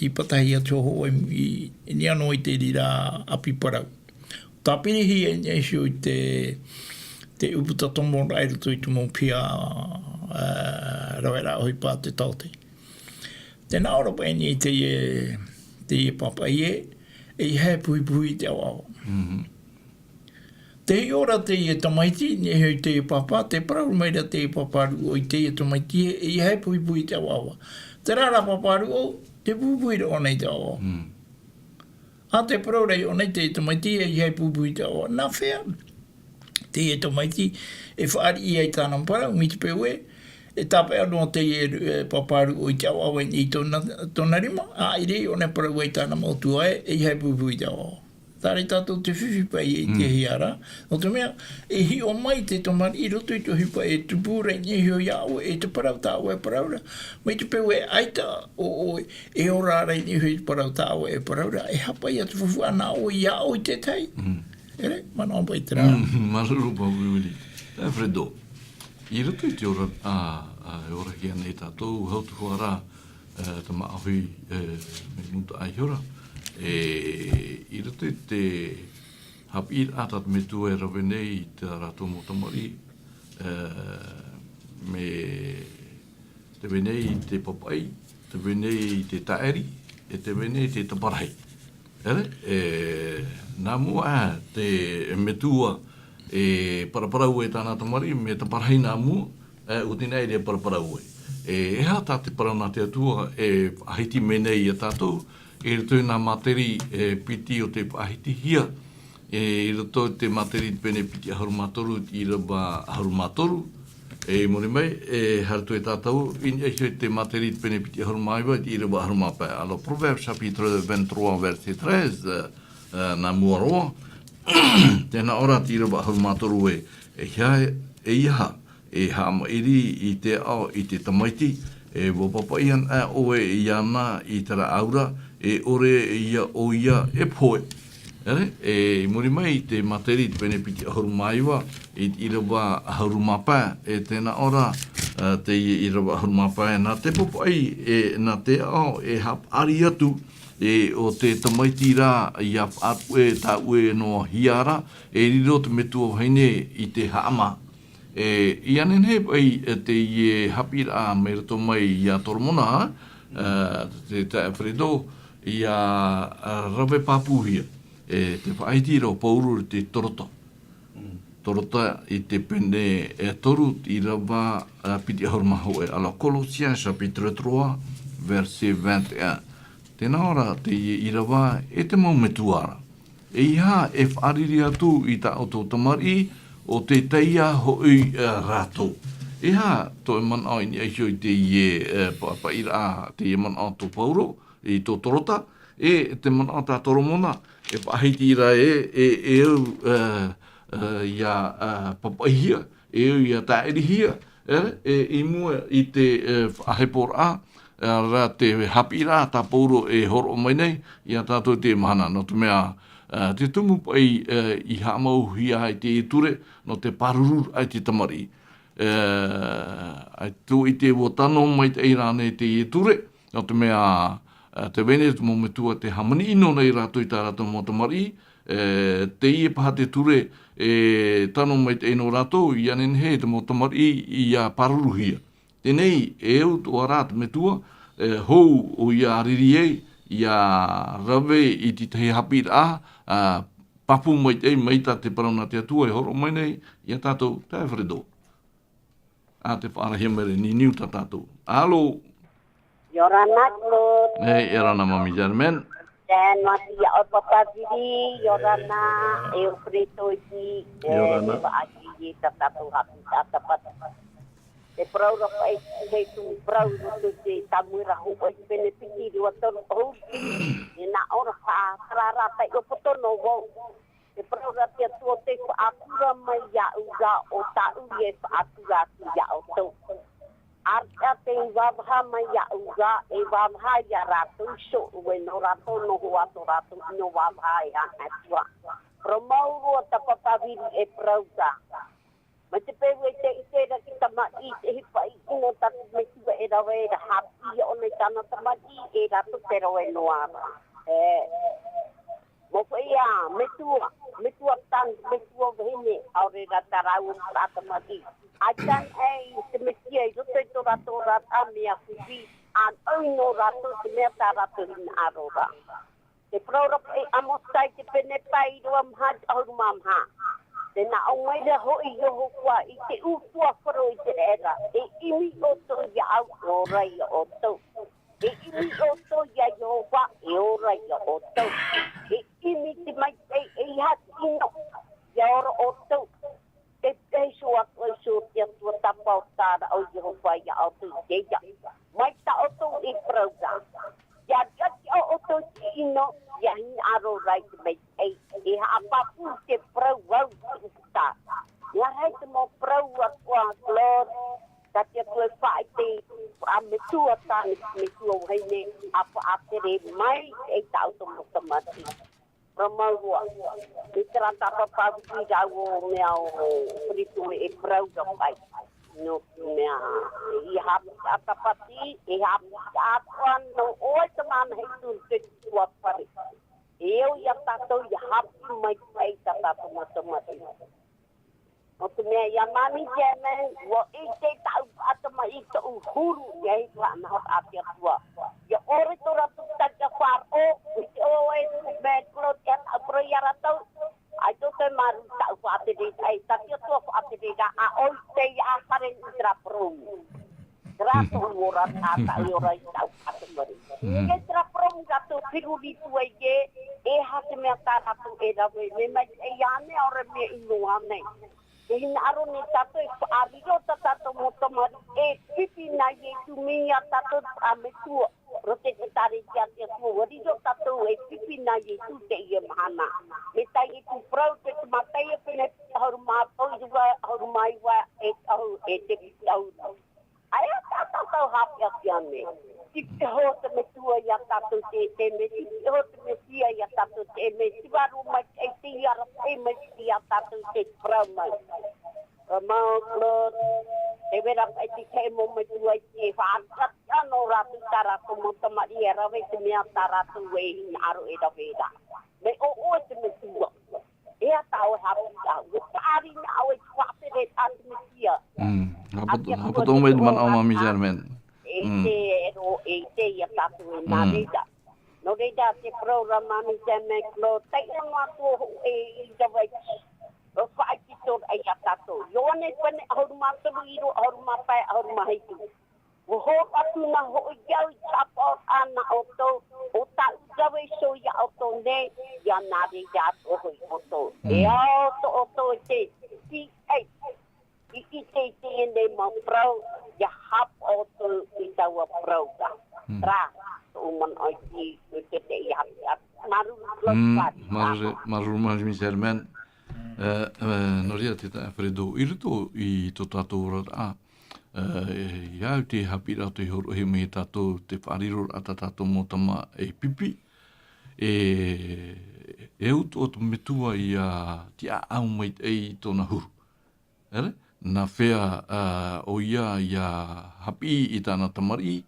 I patahi atu ho I ni anō I te rira api parau. Tā pirihi e nesio I te uputa tomo rai rutu I tumo pia rawera hoi pā te taute. Tēnā ora pa eni te ie papa ie e he pui te awawa. Te ora te ie tamaiti, ni hei te ie papa, te parau meira te ie paparu o I te ie tamaiti e he pui te awawa. Te rara paparu o, te pui o nei te awawa. A te parau rei o nei te ie tamaiti e he pui te awawa. Nā whea, te ie tamaiti e whaari I ei tāna parau, mi te pewe, e tāpe anō te ie paparu o I te awawa I tōna rima, a I rei o nei parau ei tāna motua e he pui te awawa. Tāre tātou te whiwhipa I te hiara. O te mea, e hi o mai te tomari I roto I te hipa e tupure ni hio iau e te parau tāu e paraura. Mai te peu e aita o e ora rei ni hio parau tāu e paraura. E hapa I atu whufu ana o iau I te tei. Ere, mana ompa I te rā. Maruru pa uri. Tā Fredo. I roto I te ora e ora ki anei tātou hautu huara ta maahui me munta ai hora. I roto I te Haapiiraa tat me tu e rawe nei I te rato mo tamari me te wenei I te papai, te wenei I te taeri, e te wenei I te taparai. Ere? Nā mua te metua e paraparau e tāna tamari, me taparai nā mua, utinei re paraparau e. E ha tā te parau nā te atua e ahiti menei a tātou, e roto nā materi piti o te ahiti hia, e roto te materi pene piti ahurumatoru I raba ahurumatoru, e mori mai, e harto e tātou, in e te materi pene piti ahurumaiwa I raba ahurumapai. Alors, Proverbe chapitre 23, verset 13, nā muaroa, tēnā ora I raba ahurumatoru e iha, e hama iri I te ao I te tamaiti, e wapapaian a oe I ana I tara aura, e ore ia o ia e poe. E muri mai te materi te pene piti ahurumaiwa I rawa ahurumapa e tēnā ora te I rawa ahurumapa e nā te popai e nā te ao e hap ari atu e o te tamaiti rā I hap atu e tā ue no hiara e riro te metua haine I te haama. I anen he pai te I Haapiiraa me rato mai I a toromona te Fredo I a rawe papuhia, e te whaitira o pauru te torota. Torota I te pene e toru I rawa piti ahurmaho e. Alors, Colossiens chapitre 3, verset 21. Tēnā ora te I rawa e te mau metuara. E iha e whaariri atu I ta o tō tamari o te teia hoi rātou. E ha, tō e man au I eisio I te ie Haapiiraa, te ie man au tō pauro, I tō torota, e te mana tā toromona, e pahiti ira e au ia papaihia, e au ia taerihia, e mua I te ahepora, rā te Haapiiraa, tā pauro e horo mai nei, ia tātou te mahana, no te mea, te tumu pai I hamau hia ai te ture, no te paruru ai te tamari. Ai tu I te wotano mai te eirane te ture, no te mea, te wene te mometua te hamani ino nei rātou I tā rātou mo tamari, te ie paha te ture e tano mai te ino rātou, I anen he te mo tamari I a pararuhia. Tenei e au tō rāt metua, hou o I a riri e, I a rawe I te Haapiiraa, papu mai te maita te parauna te atua e horo mai nei, I a tātou tae Fredo. A te whaarahia mere ni niu tā tātou. Alo! Yorana Claude. Hey, Yorana Mami Germain. Dan masih ya papa diri Yorana Eufrito iki. Yorana. Aki tetap Haapiiraa Sabati. Te prau ra pai he tu prau tu te tamu ra hu pai benefiti di waton ho. Ina ora pa rara pai o potono wo. Te prau ra te tu te akura mai ya uga o ta uye akura ya o to. Arta te wabha mai ya uga e wabha ya ratu so we no rato no huato rato no wabha ya atua. Promouro ta papaviri e prauta. Ma te pewe te i tēra ki tama i te hipa i ino tatu me tua e rawe e ra hapi o nei tana tama i e rato te rawe noara. Mo ko ia, me tua tangi, me tua vene, au re rata rau o rata ma i. A tan e te me tia i roto i to rato rata mea kupi, an oino rato te mea ta rato hina arora. Te praurapa e amostai te pene pai roa mhad au mamha. Te na o maira ho i yoho kua i te utua wharo i te era. E imi o to ia au o rai o tau. E imi o to ia yoho wa e o rai o tau. E imi te mai e hati ino ia ora o tau. Te peiso atu e so te atua tapa o tāra o yoho wa ia o tau te ia. Mai ta o tau e prauga. Ia gati o to te ino ia hin aro rai te mai e haapapu te prau wau te usta. Ia hei te mo prau atua klor, tati atua e whae te a metua tāne metua uheine apa atere mai e tau tomo tamati. Ramaua, e trata papavu ki rau o mea o pritu e prau ka pai. No mea, i hapi atapati, i hapi atuan no oe tamana hei tu te tua pare. Eu ia tātou ia hapi mai pai tātou matamati. O te mea ia mami jeme, wo i te tau atama i te uhuru ia hi tua anahot ati atua. Ia ore to ratu takia whar o, i te oe me klot ia tau pro ia ratau. Ai to te maru tau whaaterega, ai takia tua whaaterega, a oi te ia hare i tra promu. Grato ora tata i ora i tau atamari. Ia tra promu gato piruri tua e hase mea tā ratu e rawe, me mai e ane ore mea inu ane. E hina aro ne tato e whaariro ta tato mo tamari e pipi na ye tu minga tato a me tua. Rote te tare ki ati a tua, wariro tato e pipi na ye tu te ia mahana. Me tai e tu prau te te matai e pene hauru maa poiwa, hauru maiwa e au e te pipi au. Aia tātou hapi ati ane. Tipi hota me tua ia tātou te me, tipi hota me tia ia tātou te me, tiwaru mai e te iara te me ia tātou te prau mai. Mau klot, te vera pai te kei mo me tua i te whaatati ano ratu taratu mo tamari e rawe te mea taratu e hina aro e rawera. Me o te me tua. Ea tau e hapi tau. E tāri na au e whapere ati me tia. Hapa tō mai man au mami German. E te ia tatu e nā reida. No reida te program mami German klo, tei anwa tō e i dawai. O whaai ki tō e ia tatu. Ione kwene ahuru māturu iro, ahuru māpai, ahuru maheitu. O ho atu na ho i iau i tapa o ana o tō, o tau dawai so ia o tō ne, ia nā reida o hoi o tō. E ao tō o tō e te, I te ene ma prau, ia hap o tō i taua prau ka. Tra, tō man oi ki te i hap. Maru mami German. Noria te ta fredo irto i to tātou rata. Iau te hapira te horo he me tātou te whariro ata tātou motama e pipi. E ut o me tua i te au mai ei tōna huru. Ere? Nā whea o ia hapi i tāna tamari.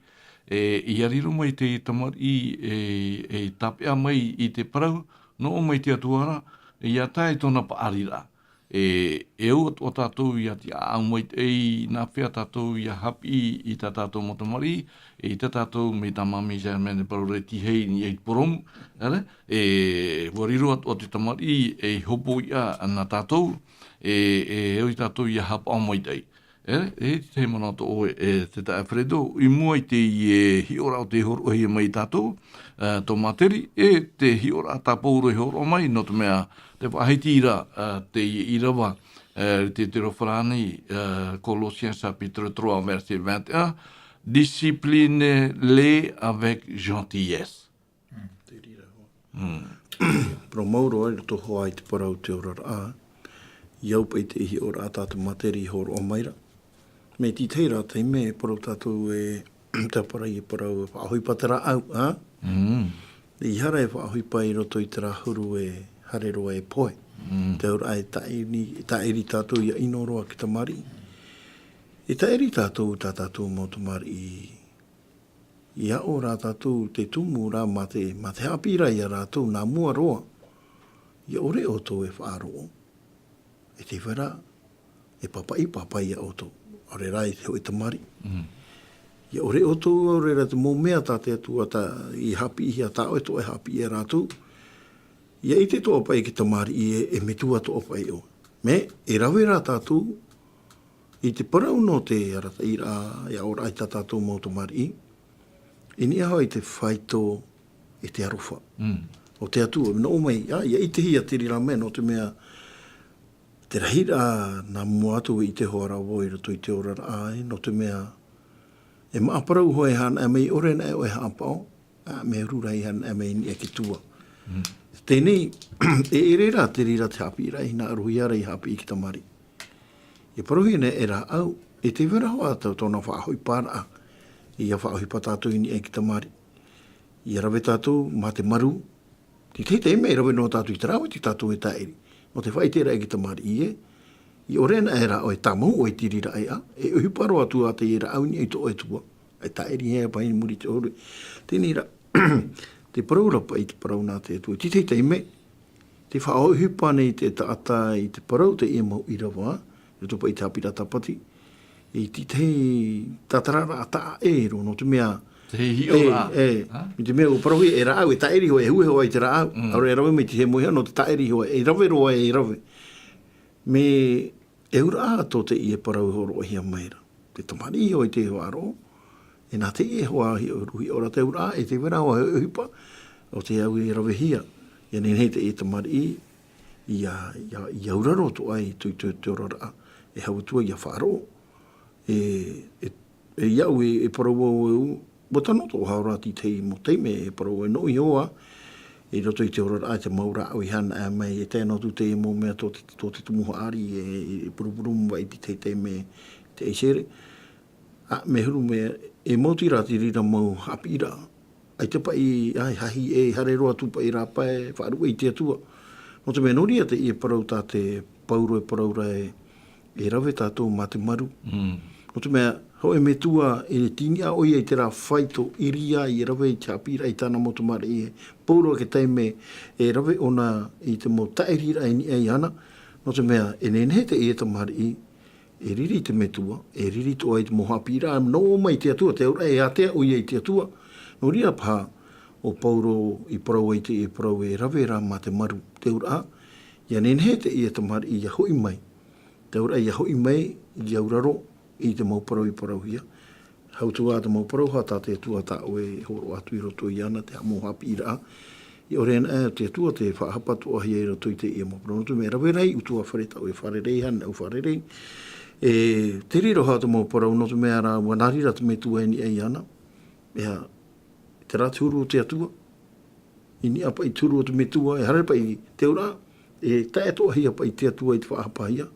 I ariro mai te tamari e tapea mai i te parau. No o mai te atuara. Ia tai tōna paarira. E o tātou ia te au mai ei nā whea tātou ia hapi i tā tātou motamari. I tā tātou me tā mami German e parore tihei ni e poromu. Wariro o te tamari e hopo ia nā tātou. E oi tātou ia hapa au mai tei. Te mana tō oe te tā Alfredo. I mua i te hiora o te horo hei mai tātou. Tō materi te hiora tā pauro i horo mai. No te mea te wahitira te irawa te rowharani Colossiens chapitre 3 verset 21. Disciplinez-les avec gentillesse. Te rira. Pro mauro ai to hoa i te parau te ora a. Iau pai te ihi ora a tātou materi horo o maira. Me ti teira te me parau tātou te parai e parau e whaahui patara au. I hara e whaahui pai roto i te rahuru e harero e poe. Te ora e taeri tātou ia inoroa ki tamari. E taeri tātou mo tamari ia o rā tātou te tumu rā ma te hāpiiraa ia rātou nā mua roa. Ia ore o tō e whāroa. E te whera, e papai ia o tō. Ore rā i te hoi tamari. Ia ore o tō, ore rā te mō mea tā te atua tā i hapi i a tā oe tō e hapi e rātou. Ia i te tō pai ki tamari e metua tō pai o. Me, e rawe rā tātou, i te parau no te arata i rā, ia ora ai tā tātou mō tamari i. Ini aho i te whaito e te arofa. O te atua, no mai, ia i te hia tiri rā mea, no te mea, te rahira nā mua atu i te hoa rā woi rato i te ora rā ai, no te mea, e maaparau hoi hana e mei ore na e oe hapao, me rura i hana e mei ni e ki tua. Tēnei, e rā te rira te Haapiiraa i nā aruhi ara i hapi i ki tamari. E parohi ne e rā au, e te vera hoa tau tōna whaahoi pāra, ia whaohi pa tātou ini e ki tamari. Ia rawe tātou, mā te maru. Ti te me rawe no tātou i tarawe, ti tātou e taeri. No te whaitera e ki tamari i e. I orena e ra o e tamau o e tirira e a. E uhi paro atu a te e ra auni e to o e tua. E taeri hea pa ini muri te ore. Tēnei ra, te paraura pa i te parau nā te atua. Ti te me. Te whaohi pa nei te taata i te parau te e mau i rawa. Ruto pa i te Haapiiraa Sabati. I te tatarara a taa ero, no te mea... Te hi o rā. I te mea o parahui e rāu, e taeri hoa, e hue hoa i te rāu. Aure e rawe me te he moiha, no te taeri hoa, e rawe roa e rawe. Me e ura a tō te i e parau horo hia meira. Te tamari hoa i te hoa aro, e nā te i e hoa hi o ruhi ora te ura, e te wera hoa e uhipa, o te au i rawe hia. Ia nenei te i tamari i a uraro to ai tui te ora e hau tua i a whāro. E iau e parau au mo tano tō haura ti tei mo teime e parau e no i hoa e roto i te ora ai te maura au i hana a mai e tēnā tu te mo mea tō te tumuha ari e purupurum vai ti te teime te eisere me huru mea e mauti rā ti rira mau Haapiiraa ai te pai ai hahi e hare roa tu pai rā pai whaarua i te atua no te mea noria te i e parau tā te pauro e paraura e rawe tātou mā te maru no te mea, ho e me tua e tini a oia i te rā whaito iria i rawe i te Haapiiraa i tāna motomare i e pauro ke teime e rawe ona i te mo taerira e ni e ana. No te mea, e nenhe te e tamari i e riri te me tua, e riri toa i te mo Haapiiraa, no mai te atua, te ora e atea oia i te atua. No ria pā o pauro i parau i te e parau e rawe rā mā te maru te ura. Ia nenhe te e tamari i a hoi mai. Te ura i a hoi mai i auraro. I te mauparau i parau hia. Hautua te mauparau hata te atua ta oe horo atu i roto i ana te hamo Haapiiraa. I orena e te atua te whaahapatu ahi e roto i te ia mauparau. Notu me rawe rei utua whareta oe wharerei hana au wharerei. E te riro hata mauparau notu me ara wanarira te me tua ni e ana. Ea te rā tūru te atua. I ni apa i tūru te me tua. E hare pa i te ura. E tae toa hia pa i te atua i te whaahapahia.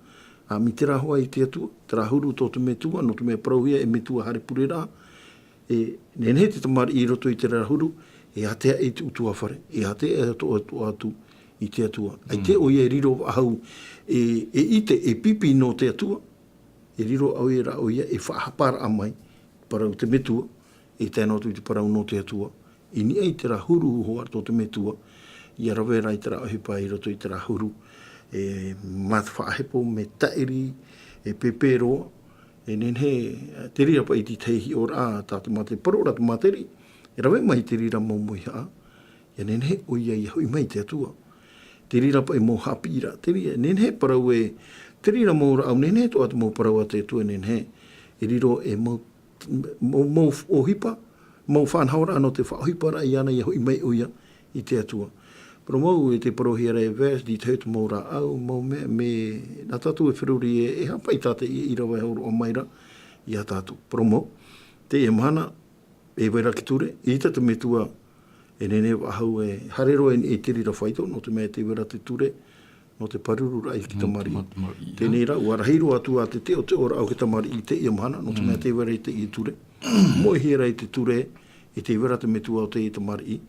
A mi te rahoa i te atua, te rahuru tō te me tua, no te mea parauhia e me tua hare pure rā. E nenhe te tamari i roto i te rahuru, e atea e te utua whare, e atea e to atu i te atua. Ai te oia e riro ahau, e ite e pipi no te atua, e riro au e ra oia e whaahapara amai, parau te me tua, e tēnā tu i te parau no te atua. I ni ei te rahuru hoa tō te me tua, i a rawe rai te rahipa i roto i te rahuru, e mat whaahepo me taeri e pepero e nenhe te rira pa i ti teihi o rā tātu mate parora tu materi e rawe mai te rira mau moi haa e nenhe o ia i hui mai te atua te rira pa i mau Haapiiraa te rira nenhe parau e te rira mau rau nenhe to atu mau parau a te atua nenhe e riro e mau ohipa mau whanhaura no te whaohipa ra i ana i hui mai o ia i te atua Pero mau e te parohia rei vers di te mau rā au, mau me nā tātou e whiruri e hapai tāte i rawa e horo o maira i a tātou. Pero mau, te e mana e waira ki ture, i te me tua e nene wahau e harero e te rira whaito, no te mea te waira te ture, no te paruru rai ki tamari. Tēnei rā, ua rahiro atu a te o te ora au ki tamari i te i mana, no te mea te waira i te i ture. Moi hera i te ture, i te waira te me tua o te i tamari i.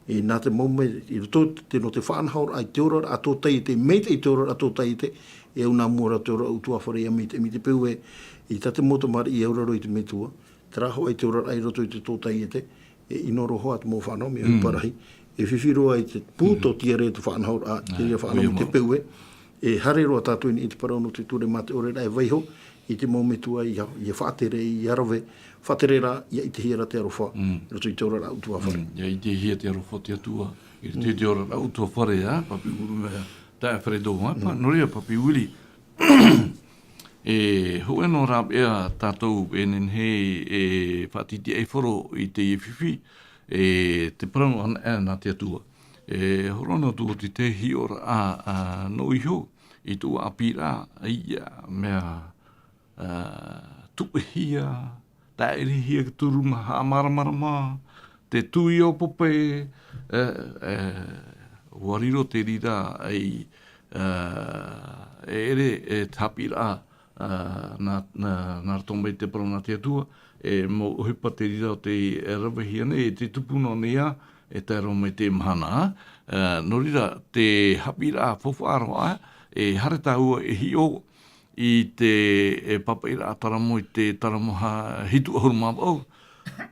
E nā te maume, i roto te no te whaanhaur ai te ora a tō tai te mei te ora a tō tai te, e au nā mora te ora utua whare a mi te peu i tate mota mara i auraro i te metua, te raho ai te ora ai roto i te tō tai te, e inoro hoa te mō whanau, me au parahi, e whiwhiroa i te pūto tiare te whaanhaur a te ria whanau mi te peu e hare roa tātou i te parauno te ture mate ore rai vaiho, i te maumetua i whātere i arawe, whātere rā i te hira te arofa, roto i te ora rā utua whare. Ia i te hia te arofa te atua, i te ora rā utua whare, papi uru mea, tae wharedo, pa norea papi uri. E hoe no rā ea tātou e nenhe e whātiti ei whoro i te iwhiwhi, e te parauno ana e nā te atua. E horona tu o te hi ora a no iho, i tu Haapiiraa, ia mea tuihia, taeri hia turu maha maramarama, te tui o pope, wariro te rira ai ere e Haapiiraa nā tombe te parona te atua, e mo uhipa te rira o te rawahiane, e te tupuna nea, e te aro me te mahana. No rira, te Haapiiraa whawharoa, e hareta ua e hio i te papaira taramo i te taramoha hitu ahurumau au.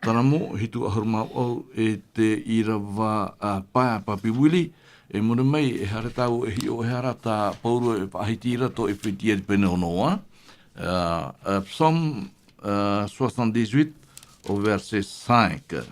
Taramo hitu ahurumau au e te irawa paia papi wili. E mure mai e hareta ua e hio e harata pauro e whahitira to e whitia i pene onoa. Psalm 78 au verset 5.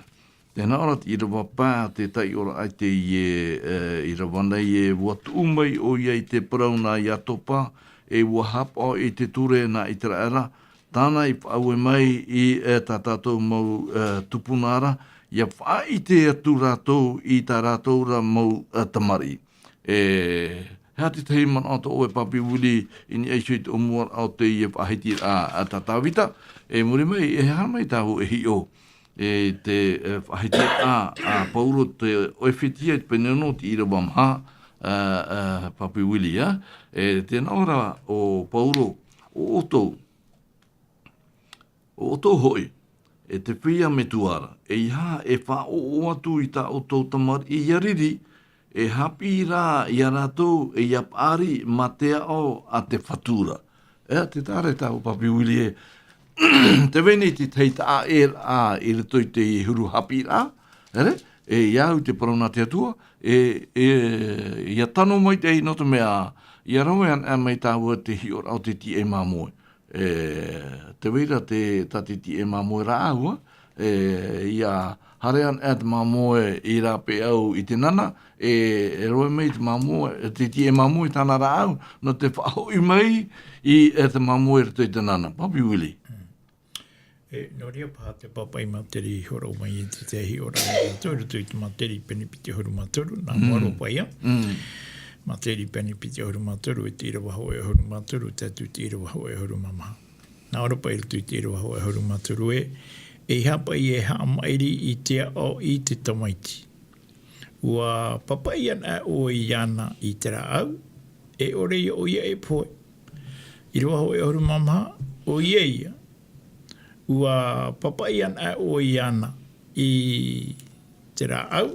Tēnā ora te irawa pā te tai ora ai te irawa nei e watu umai o iei te parauna i atopa e wahapa i te ture na i tera era. Tāna i whaue mai i tā tātou mau tupunara ia wha i te atu rātou i tā rātou ra mau tamari. Hea te tehi man ato o e papi wuli i ni eisui te omuar au te i e whahiti a tātāwita. E muri mai e haramai tāhu e hi o. E te whahiti a pauro te oewhitia i peneno te ira wamha papi wili, e tēnā ora o pauro o oto hoi, e te whia me tuara, e iha e wha o atu i tā oto tamar i yariri, e Haapiiraa i aratou e iapari ma te ao a te whatura. E te tāre tāu papi wili e, te vene te teita a i reto i te huru Haapiiraa, e iau te parona te atua, ia tano mai te i noto mea, ia rawean a mai tāua te hior au te ti e mamoe. Te weira te tati ti e mamoe rā aua, ia harean e te mamoe i rā pe au i te nana, e roe mai te mamoe, te ti e mamoe tāna rā au, no te whahoi mai i te mamoe reto i te nana. Papi wili. No ria paha te papai materi horo mai i te tehi ora maturu, tui te materi penipiti horu maturu, nā moro paia. Materi penipiti horu maturu, e tira waho e horu maturu, tatu tira waho e horu mamaha. Nā ora paira tui tira waho e horu maturu e hapa i e haa mairi i te o i te tamaiti. Ua papai ana o i ana i te rā au, e ore i o ia e poe. I waho e horu mamaha, o ia ia. Ua papaian a o i ana i te rā au.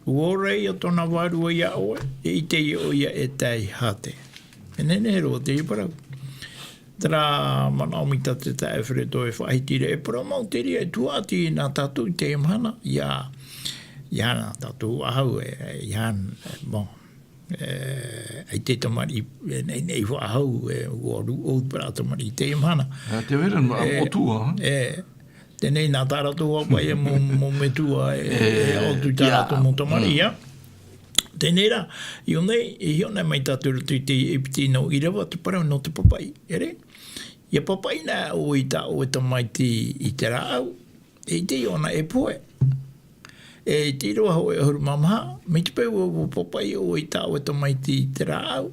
Ua rei a tona wārua i a oe, e i te i o ia e tai hate. E nene roa te i parau. Te rā manaomita te tae whareto e whaitire e parau mauteri e tuati i nā tātou i te imhana. Ia nā tātou ahau bon. Ai te tamari nei whaahau waru o para tamari te imhana. Te vera o tua. Tenei nā tārato wapai e mo metua o tu tārato mo tamari. Tenei rā, i onei mai tātou tu te epiti no i rawa te parau no te papai. Ere? Ia papai nā o i tā o e tamaiti i te rāau. E te iona e poe. E te roa ho e horu mamaha, me te pēu o papai o i tā o e tamaiti te rāau.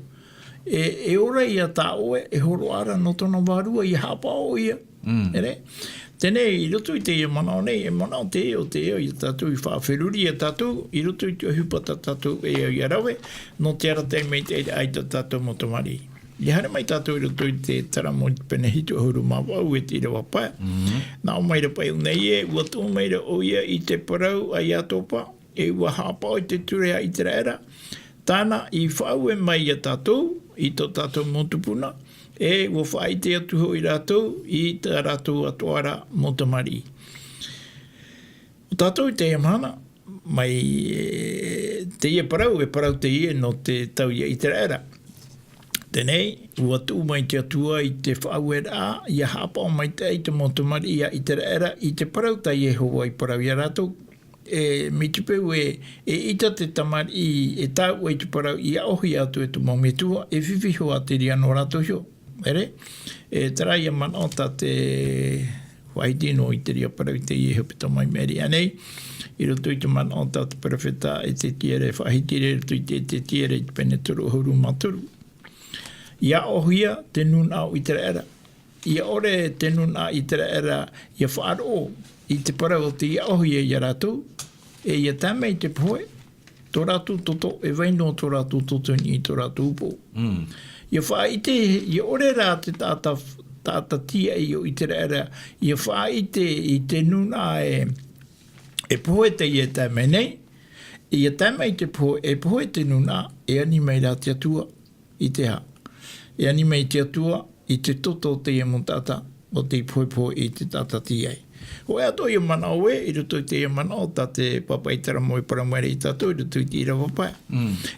E ora ia tā o e horo ara no tona wārua i hapa o ia. Ere? Tenei, i roto i te ia manao nei, e manao te eo, i tātou i whaawheruri e tātou, i roto i te hupata tātou e au i arawe, no te ara te mei te aita tātou mo tamari. I hare mai tātou i roto i te taramo i pene hitu ahuru mawau e te irawa pae. Nā o maira pai nei ua tō maira o ia i te parau ai atopa, e ua hapa i te turea i te rera, tāna i whau e mai a tātou, i tō tātou motupuna, e ua whai te atu ho i rātou, i te rātou atuara motamari. O tātou i te amana, mai te ia parau, e parau te ia no te tau ia i te rera. Tenei, ua tu mai te atua i te whau e rā, ia hapa o mai te i te motamari ia i te rera, i te parau tai e hoa i parau i rātou, me te peu ita te tamari e tau e te parau i aohi atu e tu maumetua e whiwhiho a te ria no rato hio. Ere? Tarai a man ota te waitino i te ria parau i te ie hupita mai meri anei. I roto i te man ota te parafeta e te tiere whahitire roto i te tiere i te pene turu huru maturu. Ia ohia te nun au i te era. Ia ore te nun au i te era ia whaaro i te parau o te ia ohia i rato. E ia tame i te poe, tō rātou toto, e waino tō rātou toto ni tō rātou upo. Ia wha i te, ia ore rā te tāta tia i o i te rāra, ia wha i te nuna e poe te ia tame nei, ia tame i te poe, e poe te nuna, e animei rā te atua i te ha. E animei te atua i te toto te ia mo tata, o te poe i te tata tia i. Ho ea tō ia mana oe, i ruto i te ia mana o tā te papaitara mo i paramare i tātou, i ruto i te ira papai.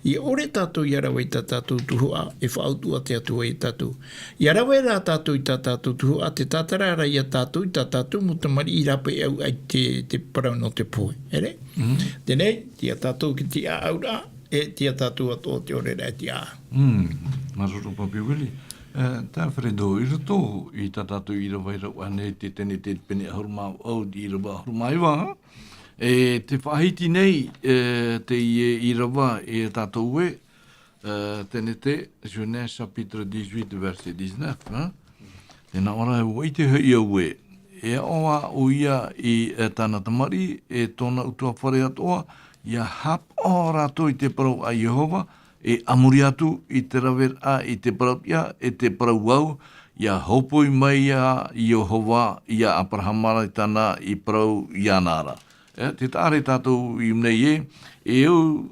I ore tātou i arawa i tā tātou tuhua, e whautua te atua i tātou. I arawa rā tātou i tā tātou tuhua, te tātarara i a tātou i tā tātou, mutamari i rape au ai te parau no te poe. Ere? Tenei, tia tātou ki te a aura, e tia tātou ato te ore rā te a. Maroro papi wili. Tā wharedo, i roto i tā tātou i rawa i rawa nei te tene te pene ahurumau au i rawa ahurumaiwa. Te whahiti nei te i rawa i tātou e tene te Jeunesse chapitre 18 verset 19. Tēnā ora ua i te hei au e. E oa o ia i tāna tamari e tōna utua whare atoa ia hap o rato i te parau a Jehova e amuri atu i te rawer a i te parau ia, e te parau au, ia hopoi mai a Jehova, ia Abrahamara i tāna i parau ia nāra. Te tāre tātou i mnei e au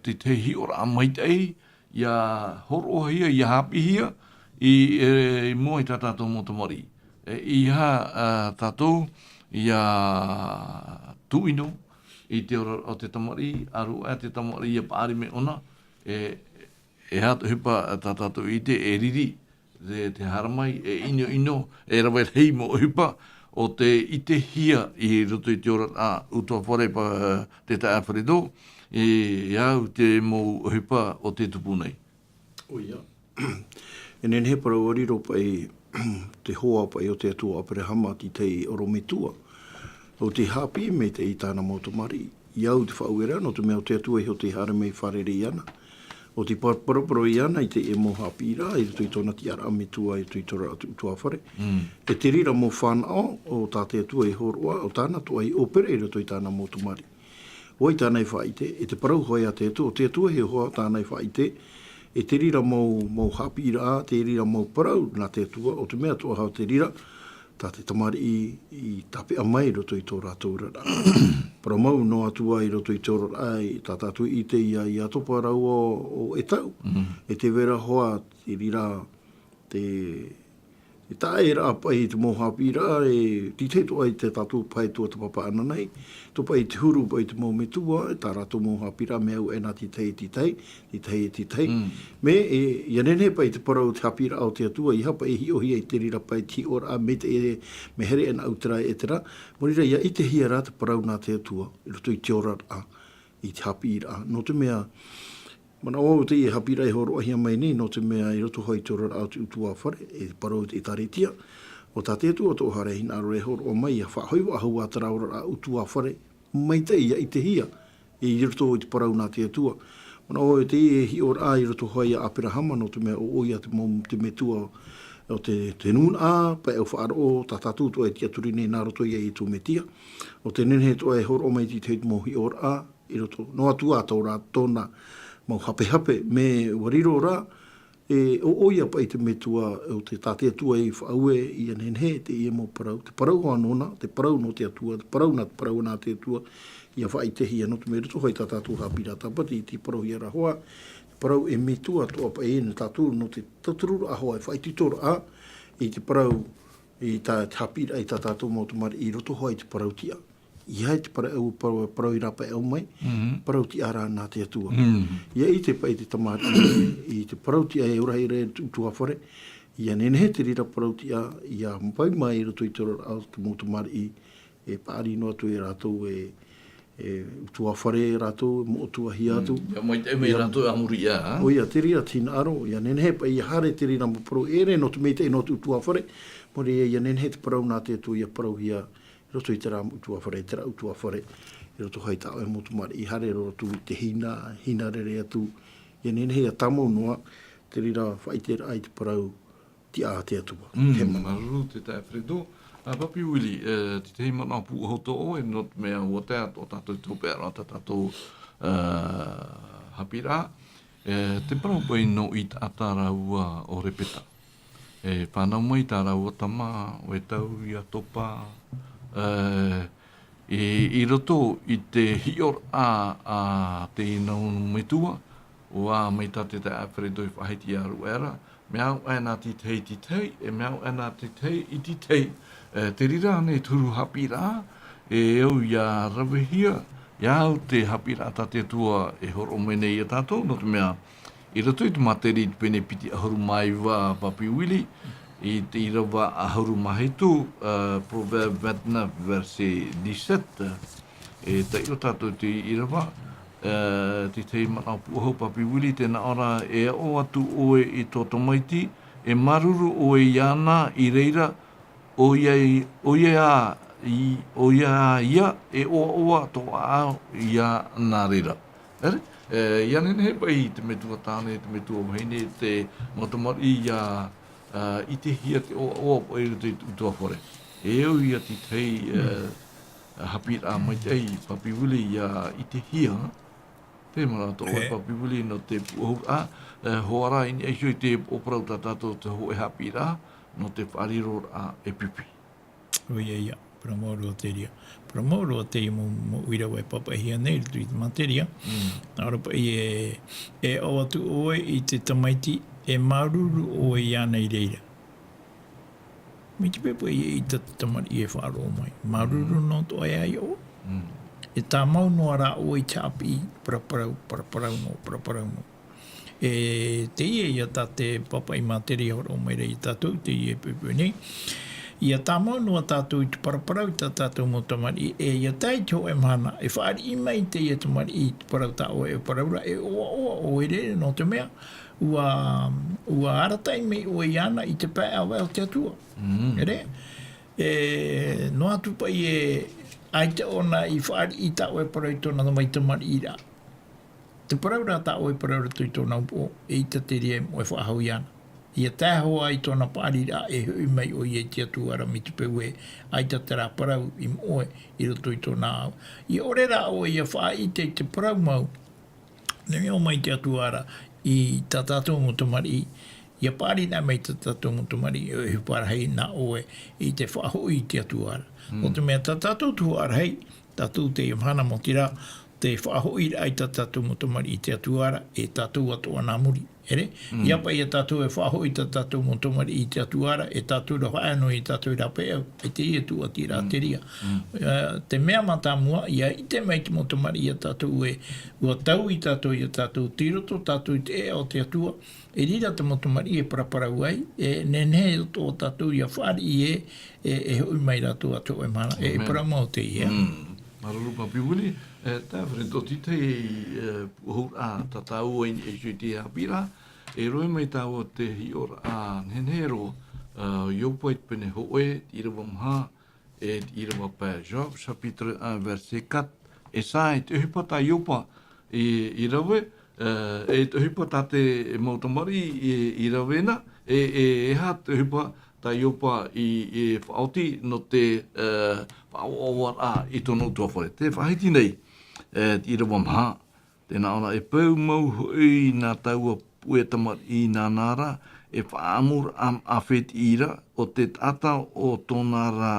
te hi ora amaitei, ia horohia, ia hapihia, i mua i tā tātou motamari. I ha tātou, ia tuino, i te ora o te tamari, aru a te tamari ia pāri me ona, e hatu hipa tā tātou i te e riri, te haramai, e ino, e rawe hei mo hipa, o te i te hia i roto i te ora a utua whare pa te tā awharedo, e au te mo hipa o te tupu nei. O ia. E nen he para wariro pai te hoa pai o te atua apere hamati te orometua, o te hapi me te i tāna motomari. Iau te whauera, no te mea o te atua i ho te hare mei wharere i ana. O te paroparo i ana i te e mo Haapiiraa, i ruto i tōna tiara ametua i tui tora utua whare. E te rira mo whanao o tā te atua i horoa, o tāna tua i opere i ruto i tāna motomari. O i tāna i whaite, e te parau hoi a te atua he hoa tāna i whaite, e te rira mo Haapiiraa, te rira mo parau nā te atua, o te mea tua hao te rira, tā te tamari i tape a mai roto i tō rātou rara. Para mau no atua i roto i tō rara i tā tātou i te ia i atopa rau o e tau. E te vera hoa i rira te tae rā pai te mo Haapiiraa e tite toa i te tātou pai tua te papa ana nei. Tō pai te huru pai te mo metua e tā rātou mo Haapiiraa me au ena titei. Me ia nene pai te parau te Haapiiraa o te atua i hapa e hiohia i te rira pai ti ora me te me here ena autera e tera. Morira ia i te hia rā te parau nā te atua i roto i te ora i te Haapiiraa. No te mea mana o te i Haapiiraa i horo ahia mai nei, no te mea i roto hoi te ora au te utua whare, e parau te taretia. O tā te atua tō hare hina aro e horo o mai, a whahoiwa ahau a tara ora a utua whare, mai te ia i te hia, i roto hoi te parau nā te atua. Mana o te hi ora a i roto hoi a Aperahama, no te mea o oia te metua o te nun a, pai au whaaro o tā tātou toa e tia turine nā roto ia i tō metia. O te nene toa e horo o mai ti te mo hi ora a, i roto no atua tō rā tōna mau hape me wariro rā, e o oia pai te metua o te tate atua i whaue i anenhe te ia mo parau. Te parau anona, te parau no te atua, te parau nā nā te atua, ia whai te hia no te mea rutu hoi tātou Haapiiraa Sabati i te parau i arahoa. Parau e me tua toa pa e na tātou no te tatururu ahoa e whai titoro a i te parau i tā Haapiiraa i tātou mō te mara i roto hoa i te parau tia. I hai te parau i rapa e au mai, parau tia ara nā te atua. Ia i te pai te tamati i te parau tia e ura i re utua whare, ia nenehe te rira parau tia, ia mpai mai i roto i toro au te mō te mara i e paari no atu e rātou e utua whare rātou, mo tua hi atu. Ia mai te me rātou amuri ia. O ia, te rira tina aro, ia nenehe pa ia hare te rira mo parau ere no te meite no te utua whare, mo re ia nenehe te parau nā te atua ia parau hia roto i te rā utua whare, te rā utua whare, i roto hai tāo e motu mara, i hare roto i te hina rere atu, i nenehe a tamo noa, te rira whaitera ai te parau, ti a te atua. Maru te tae Fredo. Papi Willi, te te mana pu hoto o, e not mea ua te ato tātou tō pēra, tātou Haapiiraa. Te parau pai no i tātara ua o repeta. Whanau mai tāra ua tama, o e tau i a topa, i roto i te hior a te inau metua, o a mai tate te Alfredo i whahiti aru era, me au ana ti tei, e me au ana ti tei i ti tei, te rira ane turu Haapiiraa, e au ia rawehia, ia au te Haapiiraa tate tua e horo mene i a tātou, no te mea, i roto i te materi i pene piti ahoru mai wa Papi Willi, i te irawa ahoru mahitu, Proverbe 29, verset 17, e te iro tātou te irawa, te te mana puho Papi Willi, tēnā ora e o atu oe i tō tomaiti, e maruru oe iana i reira, o ia ia, e oa tō ao ia nā reira. Ere? Ia nene pai te metua tāne, te metua mahine, te motamari ia i te hia te oa pai te utua whare. E au ia ti tei Haapiiraa mai tei Papi Willi ia i te hia, te mara tō Papi Willi no te puhura, hoara ini eisho i te oparau tātou te hoe Haapiiraa, no te whariro a e pipi. Ia, promoru o te ria. Promoru o te i mo uira wai papa hia nei, tu i te materia. Ora pa i e o atu oe i te tamaiti, e maruru oe i ana i reira. Mi te pepo i te tamari i e wharo mai. Maruru no to ai ai o. E tā mau no ara oe i tāpi, paraparau no. E te ia tā te papa i materia horo mai rei tātou, te ia pepo nei. Ia tā mau no tātou i te paraparau tā tātou mo tamari, e ia tai te hoe mana, e whaari i mai te ia tamari i te parau tā oe e paraura, e oe re no te mea, ua aratai mei oe i ana i te pai awa o te atua. Ere? No atu pai e aita ona i whaari i tā oe parau i tōna mai tamari i rā. Te paraura tā oe paraura tui tōna upo, e i ta te ria mo e whaahau i ana. Ia tāhoa i tōna pāri rā e hui mai o i e tia tuara mi te peue aita te rā parau i moe i roto i tōna au. I ore rā o ia wha i te parau mau, ne mea o mai tia tuara i tā tātou mo tamari, ia pāri nā mai tā tātou mo tamari e huparahei nā oe i te whaahoi i tia tuara. O te mea tā tātou tuara hei, tātou te imhana mo tira, te whaahoi ai tā tātou mo tamari i tia tuara e tātou atoa nā muri. Ere? Ia pa ia tātou e whahoi tā tātou mo tomari i te atuara, e tātou ra whaano i tātou ra pēau, e te ia tu ati rā te ria. Te mea matamua, ia i te mai te mo tomari i a tātou e ua tau i tātou i a tātou tiroto, tātou i te ea o te atua, e rira te mo tomari e paraparau ai, e nene o tō tātou i a whaari e hui mai rātou atou e mana, e paramau te ia. Maruru Papi Willi, tāwhare toti te puhura tatau e Jeudi Haapiiraa, e roi mai tāua te hiora a nenero, iopa i pene hoe, irawa mha, e irawa Partage, chapitre 1, verset 4, e sai te hipa tā iopa i rawe, e te hipa tā te mautamari i rawena, e ha te hipa tā iopa i whaoti no te whaoawara i tono utuawhare. Te whahiti nei, i rawa mha, tēnā ona e pau mau hui nā taua puetamat i nā nara, e whaamur am awhet ira, o te tata o tōna ra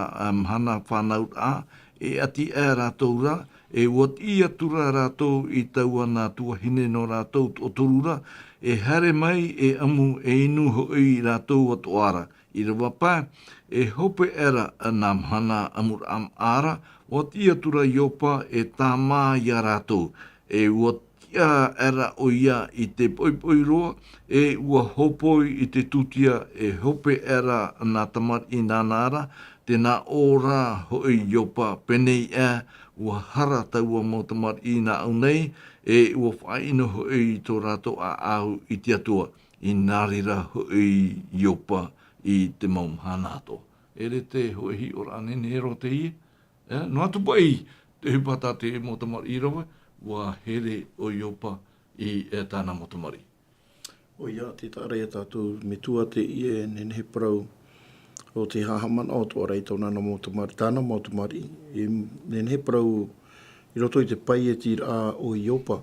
hana whanaut a, e ati e rātou ra, e wat ia tura rātou i taua nā tua hine no rātou o turura, e hare mai e amu e inu hoi rātou at oara. I rawa pā, e hope era nā mhana amur am ara, wat ia tura iopa e tā mā ia rātou, e wat ia era o ia i te poipoi roa, e ua hopoi i te tutia, e hope era nā tamar i nā nāra, te nā ora hoi iopa penei ua hara taua mo tamar i nā au nei, e ua whaino hoi tō rātou a au i te atua, i nārira hoi iopa i te maumhanāto. E re te hoi hi ora anene ero te ie, no atu pai te hupata te mo tamar i rawa, ua here o iopa i tāna mo tamari. O ia, te tāre e tātou me tua te ie nene he parau o te hahamana o tō rei tōna na mo tamari, tāna mo tamari, nene he parau i roto i te pai e tira o iopa,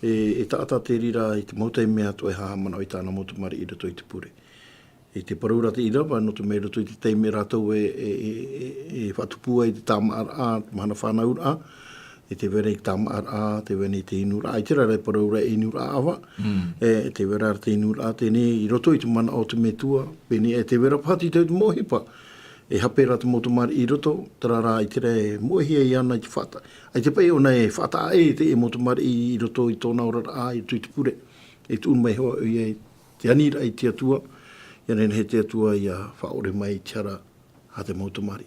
e taata te rira i te mautai mea to e hahamana o i tāna mo tamari i roto i te pure. E te paraura te irawa, no te mea roto i te teime rātou e whatupua i te tāma ara, mahana whanaura, e te wera i tāma ara, te wera i te inura, i tera rei paraura e inura awa, e te wera te inura, tēne i roto i te mana o te metua, pēne e te wera pati te mohipa, e hapera te motomari i roto, tarara i tere mohia i ana i te whata. Ai te pai ona e whata e te e motomari i roto i tōna ora a i tui te pure, e tu mai hoa i te anira i te atua, ia nene he te atua i a whaore mai i tiara a te motomari.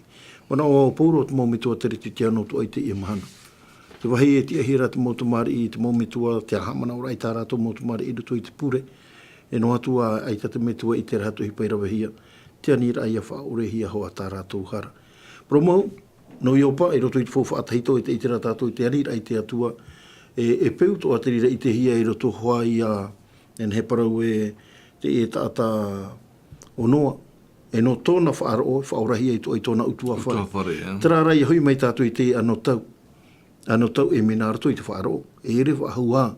Wana o pouro te momitua tere te tiano tu ai te i mahana. Te wahi e tia hira te motomari i te momitua te ahamana ora i tā rātou motomari i roto i te pure, e no atua ai tate metua i te rato hi pairawa hia, te anira ai a whaore hia hoa tā rātou hara. Promau, no i opa, i roto i te fōwha atahito i te itera tātou i te anira ai te atua, e peu to aterira i te hia i roto hoa i a, en he parau e te e tāta o noa, e no tōna whaaro, whaorahia i tōna utua whare. Tarara i hui mai tātou i te ano tau e menarato i te whaaro, e ere whahua,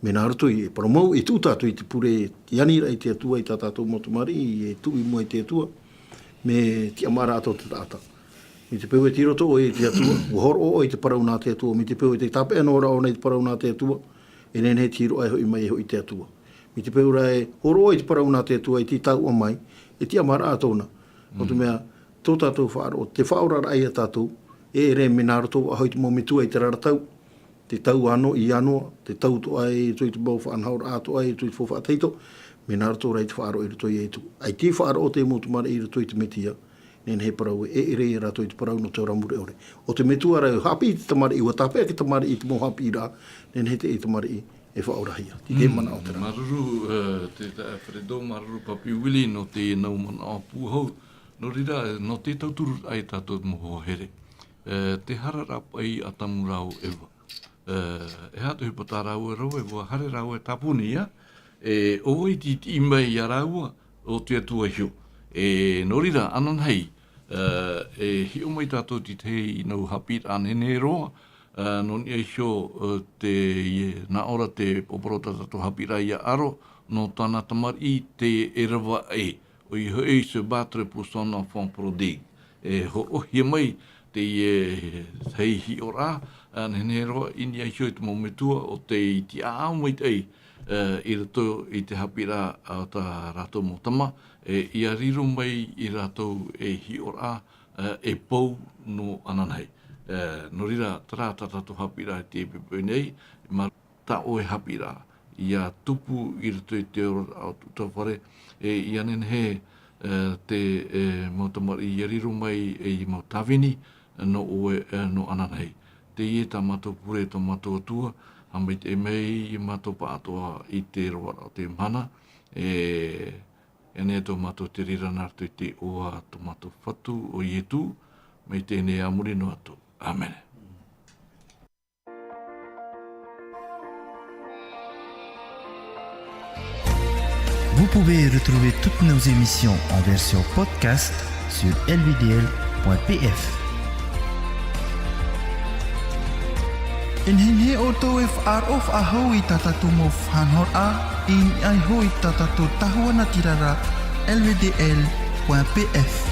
menarato i e paromau, e tū tātou i te pure, i anira i te atua i tā tātou motomari, e tui mua i te atua, me ti amara ato te tāta. Mi te peu e tiroto o e te atua, uhoro o i te parau nā te atua, mi te peu e te tape anora o nei te parau nā te atua, e nene he tiro ai hoi mai e hoi te atua. Mi te peura e horo i te parau nā te atua i te tau o mai, e ti amara atona. O te mea, tō tātou whaaro, te whaorara ai a tātou, e re menarato a hoi te momitua i te raratau, te tau ano i anoa, te tau to ai tui te bau whaanhaura ato ai tui te fōwha teito, menarato rei te whaaro i rato i eitu. Ai ti whaaro o te motumara i rato i te metia, nen he parau e ere i rato i te parau no te ramure ore. O te metua rau hapi i te tamari i wa tape ki tamari i te mo Haapiiraa, nen he te i tamari i e whaorahia. Ti te mana o te rā. Maruru, te Fredo, maruru papi wili no te nau mana o pūhau, no rira, no te tauturu ai tātou moho here. Te hararapa i a tamu rau ewa. E hatu hipata rau e rau e wa hare rau e tapuni ia, e o i ti mai i a raua o te atua hio. E no rira, anan hei, e hio mai tātou ti te i nau Haapiiraa nene roa, no ni ai hio te na ora te poporota tātou Haapiiraa i a aro, no tāna tamari i te erawa e, o i hoi se batre pour son enfant prodigue. E ho ohia mai, te hei hi ora, nene roa, ini ai hio i te mometua o te i ti aamai tei, i rato i te Haapiiraa a ta rato motama, i a riro mai i rato e hi ora, e pou no ananhei. No rira, tara tātou Haapiiraa te pepe nei, ma ta o e Haapiiraa, i a tupu i rato i te ora au tutawhare, i anen he te motamari i a riro mai e i mau tawini, no oe no ananhei. Te ie ta mato pure ta mato atua, hamai te mei i mato pātoa i te roa o te mana, e ne to mato te rira nartu i te oa to mato whatu o ietu, mai tēnei amuri no atu. Amen. Vous pouvez retrouver toutes nos émissions en version podcast sur lvdl.pf. In hinhe o tō e whaarof a hau i tatatu mo whanhor a, in ai hoi tatatu tahuana tirara lvdl.pf.